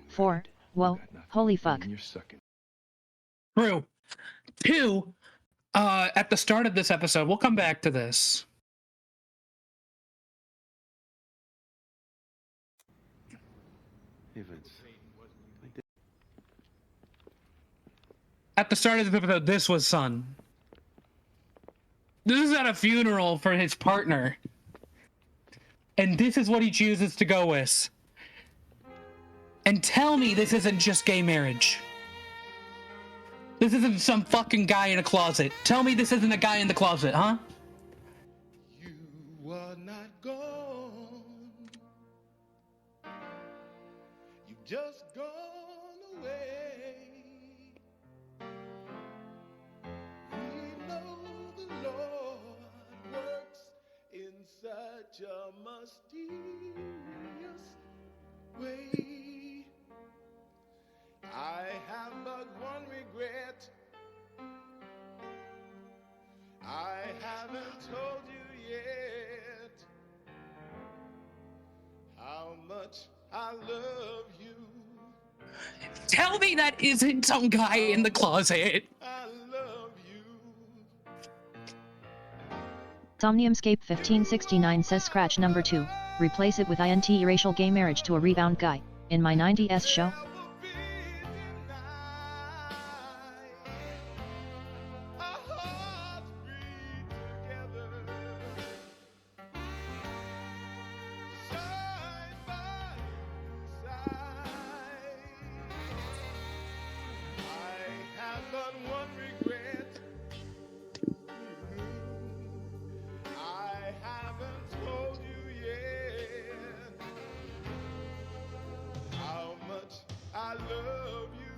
4. Whoa, holy fuck. True. 2, at the start of this episode, we'll come back to this. Hey, Vince. At the start of the episode, this was Sun. This is at a funeral for his partner. And this is what he chooses to go with. And tell me this isn't just gay marriage. This isn't some fucking guy in a closet. Tell me this isn't a guy in the closet, huh? You are not gone. You just gone away. We know the Lord works in such a mysterious way. I have but one regret. I haven't told you yet how much I love you. Tell me that isn't some guy in the closet. I love you. Somniumscape 1569 says scratch number 2, replace it with INT racial gay marriage to a rebound guy, in my 90s show. I love you.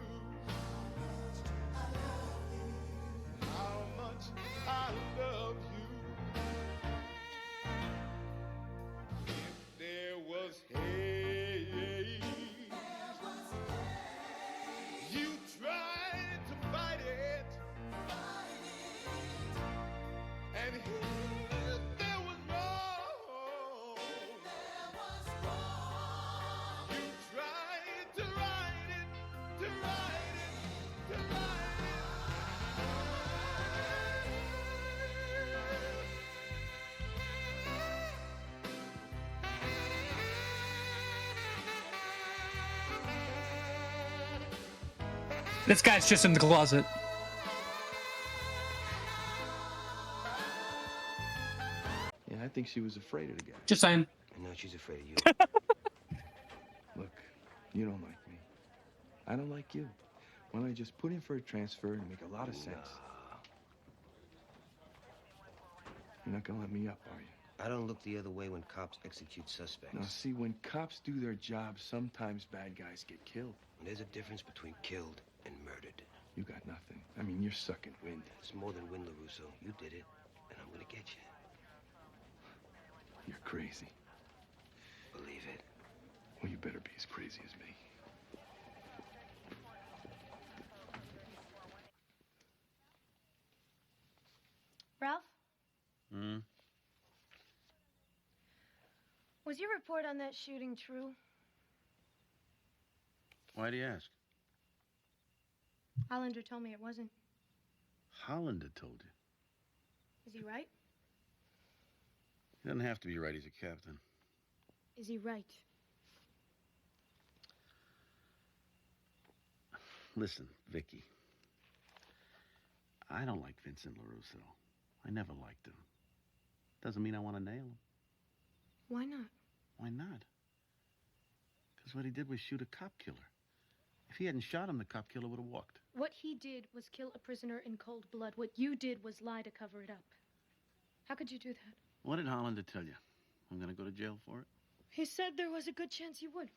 How much I love you. If there was hate, you tried to fight it. And if there was wrong, you tried to right it, to right it, to right it. This guy's just in the closet. Yeah, I think she was afraid of the guy. Just saying. I know she's afraid of you. Look, you don't like me. I don't like you. Why don't I just put in for a transfer and make a lot of sense? You're not gonna let me up, are you? I don't look the other way when cops execute suspects. Now, see, when cops do their job, sometimes bad guys get killed. And there's a difference between killed and murdered. You got nothing. I mean, you're sucking wind. It's more than wind, LaRusso. You did it, and I'm gonna get you. You're crazy. Believe it. Well, you better be as crazy as me. Ralph, Hmm? was your report on that shooting true? Why do you ask? Hollander told me it wasn't. Hollander told you. Is he right? He doesn't have to be right. He's a captain. Is he right? Listen, Vicky. I don't like Vincent LaRusso. I never liked him. Doesn't mean I want to nail him. Why not? Why not? Because what he did was shoot a cop killer. If he hadn't shot him, the cop killer would have walked. What he did was kill a prisoner in cold blood. What you did was lie to cover it up. How could you do that? What did Hollander tell you? I'm going to go to jail for it? He said there was a good chance you would.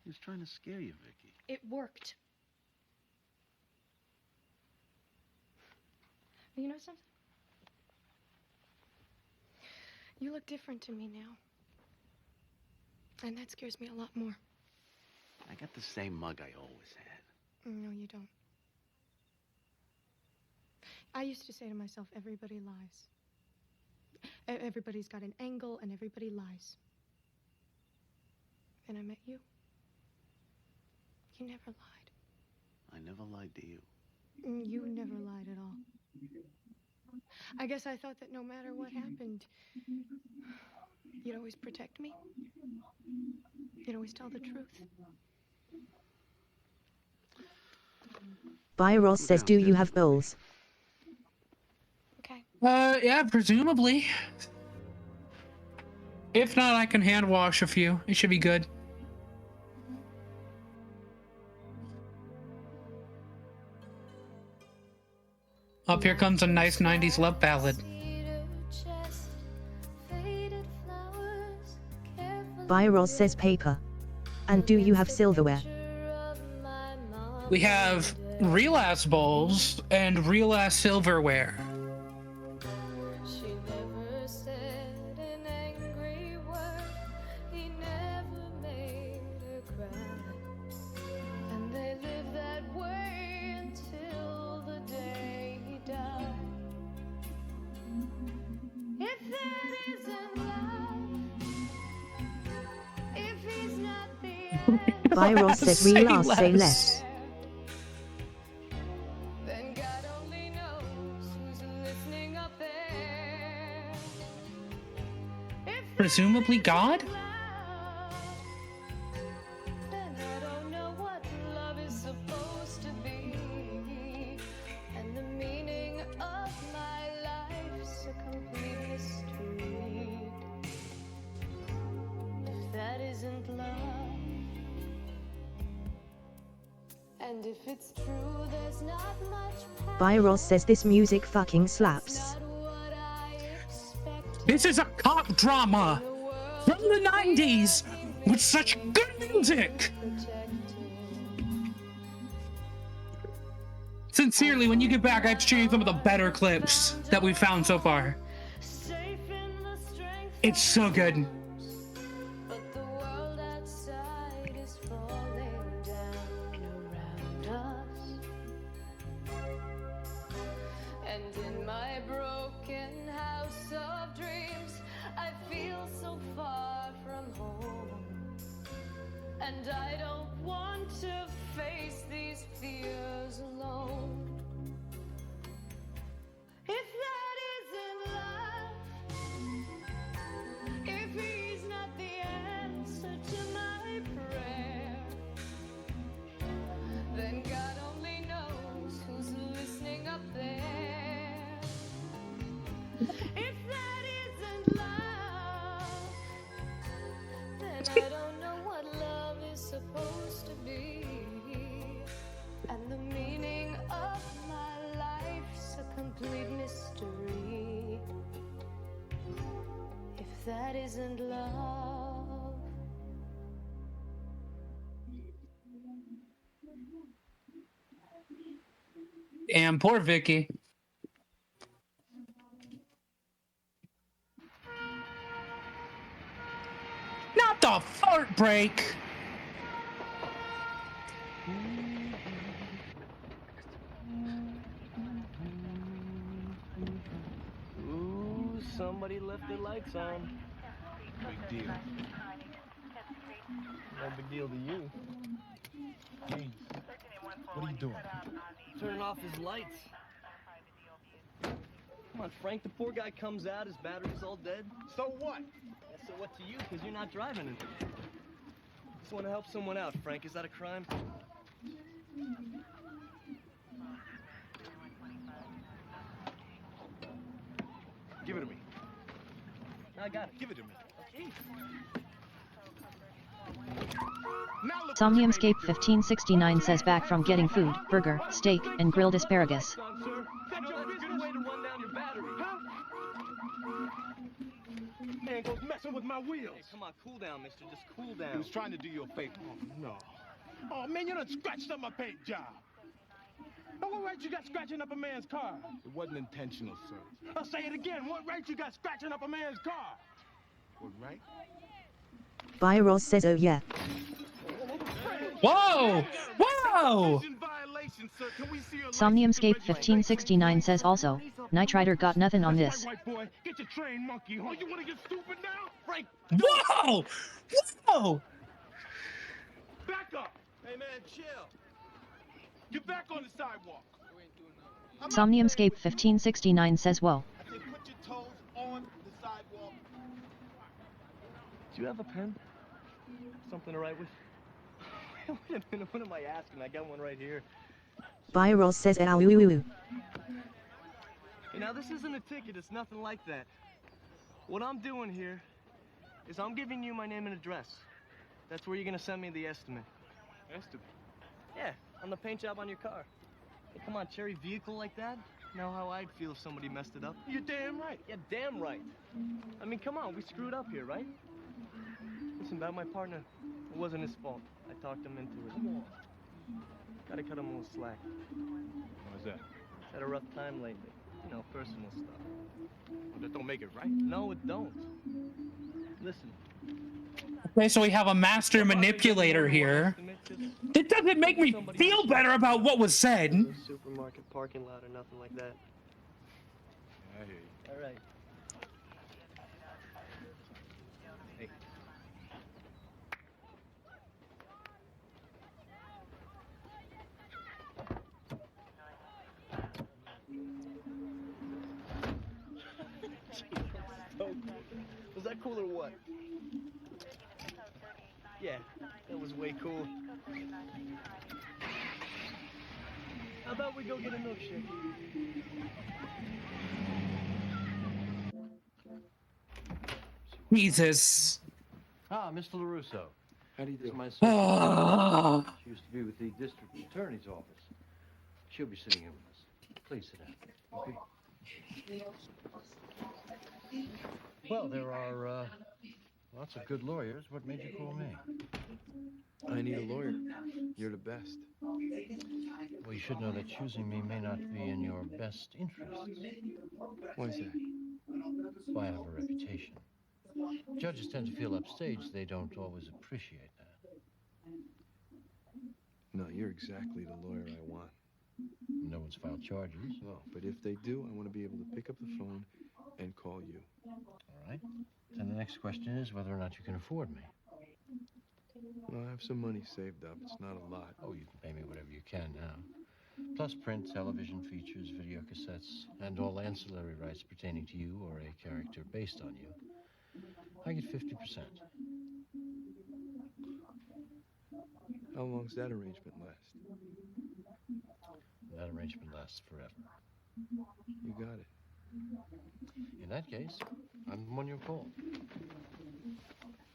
He was trying to scare you, Vicky. It worked. You know something? You look different to me now. And that scares me a lot more. I got the same mug I always had. No, you don't. I used to say to myself, everybody lies. Everybody's got an angle and everybody lies. And I met you. You never lied. I never lied to you. You never lied at all. I guess I thought that no matter what happened, you'd always protect me. You'd always tell the truth. Byros says, do you have bowls? Okay. Yeah, presumably. If not, I can hand wash a few. It should be good. Up here comes a nice 90s love ballad. Byros says paper. And do you have silverware? We have real ass bowls and real ass silverware. Byros says Say real say less. presumably God? Then I don't know what love is supposed to be. And the meaning of my life's a complete mystery. If that isn't love, and if it's true, there's not much Byros says this music fucking slaps. This is a cop drama from the 90s with such good music. Sincerely, when you get back, I've streamed some of the better clips that we've found so far. It's so good. but the world outside is falling down around us. And in my broken house of dreams, I feel so far from home. And I don't want to face these fears alone. If that isn't love, if he's not the answer to my prayer, then God only knows who's listening up there. If that isn't love, then I don't know what love is supposed to be. And the meaning of my life's a complete mystery. If that isn't love. And poor Vicky. Not the fart break. Ooh, somebody left their lights on. Big deal. No big deal to you. James, what are you doing? Turning off his lights. Come on, Frank, the poor guy comes out, his battery's all dead. So what? Yeah, so what to you? Because you're not driving it. Just want to help someone out, Frank. Is that a crime? Give it to me. I got it. Give it to me. Okay. Somniumscape 1569 says back from getting food, burger, steak, and grilled asparagus. Man goes messing with my wheels. Hey, come on, cool down, mister. Just cool down. He was trying to do you a favor. Oh, no. Oh, man, you done scratched up my paint job. Now, what right you got scratching up a man's car? It wasn't intentional, sir. I'll say it again. What right you got scratching up a man's car? What right? Byros says oh yeah. Whoa! Whoa! Somniumscape 1569 says also, Knight Rider got nothing on this. White boy, get your train monkey home. You want to get stupid now? Frank! Whoa! Whoa! Back up! Hey, man, chill. Get back on the sidewalk. Somniumscape 1569 says whoa. I said put your toes on the sidewalk. Do you have a pen? Something to write with? Wait a minute, what am I asking? I got one right here. Byros says ow ooh ooh. You know, this isn't a ticket, it's nothing like that. What I'm doing here is I'm giving you my name and address. That's where you're gonna send me the estimate. Estimate? Yeah, on the paint job on your car. Hey, come on, cherry vehicle like that? Know how I'd feel if somebody messed it up? You're damn right. Yeah, damn right. I mean, come on, we screwed up here, right? Listen, about my partner, it wasn't his fault. I talked him into it. Come on. Gotta cut him a little slack. Why's that? He's had a rough time lately. You know, personal stuff. Well, that don't make it right. No, it don't. Listen. Okay, so we have a master manipulator here. It doesn't make me feel better about what was said. No supermarket parking lot or nothing like that. I hear you. All right. Hey. Was that cool or what? Yeah, that was way cool. How about we go get a milkshake? Jesus. Ah, Mr. LaRusso. How do you This is do? my sister. Ah. She used to be with the district attorney's office. She'll be sitting here with us. Please sit down. Okay. Well, there are lots of good lawyers. What made you call me? I need a lawyer. You're the best. Well, you should know that choosing me may not be in your best interests. Why is that? Well, I have a reputation. Judges tend to feel upstage. They don't always appreciate that. No, you're exactly the lawyer I want. No one's filed charges. No, but if they do, I want to be able to pick up the phone and call you. All right. Then the next question is whether or not you can afford me. Well, I have some money saved up. It's not a lot. Oh, you can pay me whatever you can now. Plus print, television features, video cassettes, and all ancillary rights pertaining to you or a character based on you. I get 50%. How long's that arrangement last? That arrangement lasts forever. You got it. In that case, I'm the one you call.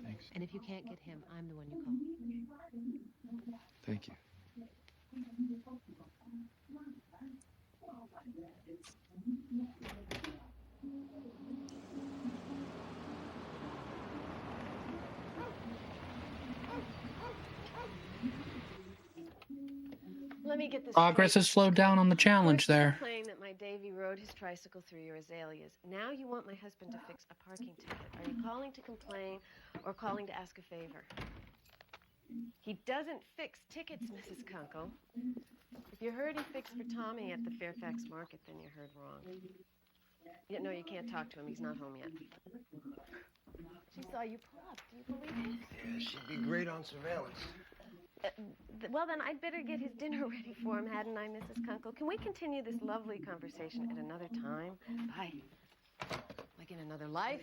Thanks. And if you can't get him, I'm the one you call. Thank you. Let me get this Progress straight. has slowed down on the challenge First you there. complained that my Davy rode his tricycle through your azaleas. Now you want my husband to fix a parking ticket. Are you calling to complain or calling to ask a favor? He doesn't fix tickets, Mrs. Kunkel. If you heard he fixed for Tommy at the Fairfax Market, then you heard wrong. No, you can't talk to him. He's not home yet. She saw you pull up. Do you believe it? Yeah, she'd be great on surveillance. Well, then I'd better get his dinner ready for him, hadn't I, Mrs. Kunkel? Can we continue this lovely conversation at another time? Bye. Like in another life?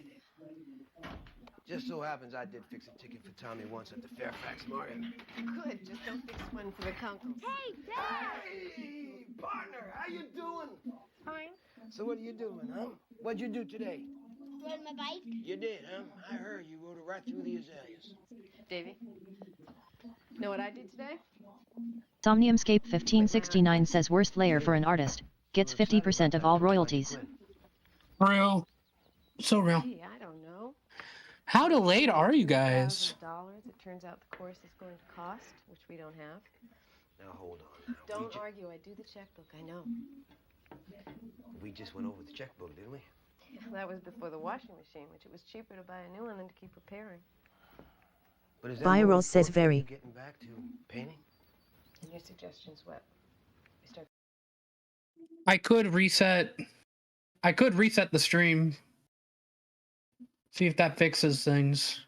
Just so happens I did fix a ticket for Tommy once at the Fairfax Market. Good. Just don't fix one for the Kunkels. Hey, Dad! Hey, partner, how you doing? Fine. So what are you doing, huh? What'd you do today? Rode my bike. You did, huh? I heard you rode it right through the azaleas. Davy? Know what I did today? Somniumscape 1569 says worst layer for an artist, gets 50% of all royalties. Real. So real. Gee, I don't know. How delayed are you guys? $1,000 it turns out the course is going to cost, which we don't have. Now, hold on. Don't argue. I do the checkbook. I know. We just went over the checkbook, didn't we? That was before the washing machine, which it was cheaper to buy a new one than to keep repairing. But is that Viral more says important very. than getting back to painting? And your suggestion's what? We start. I could reset the stream. See if that fixes things.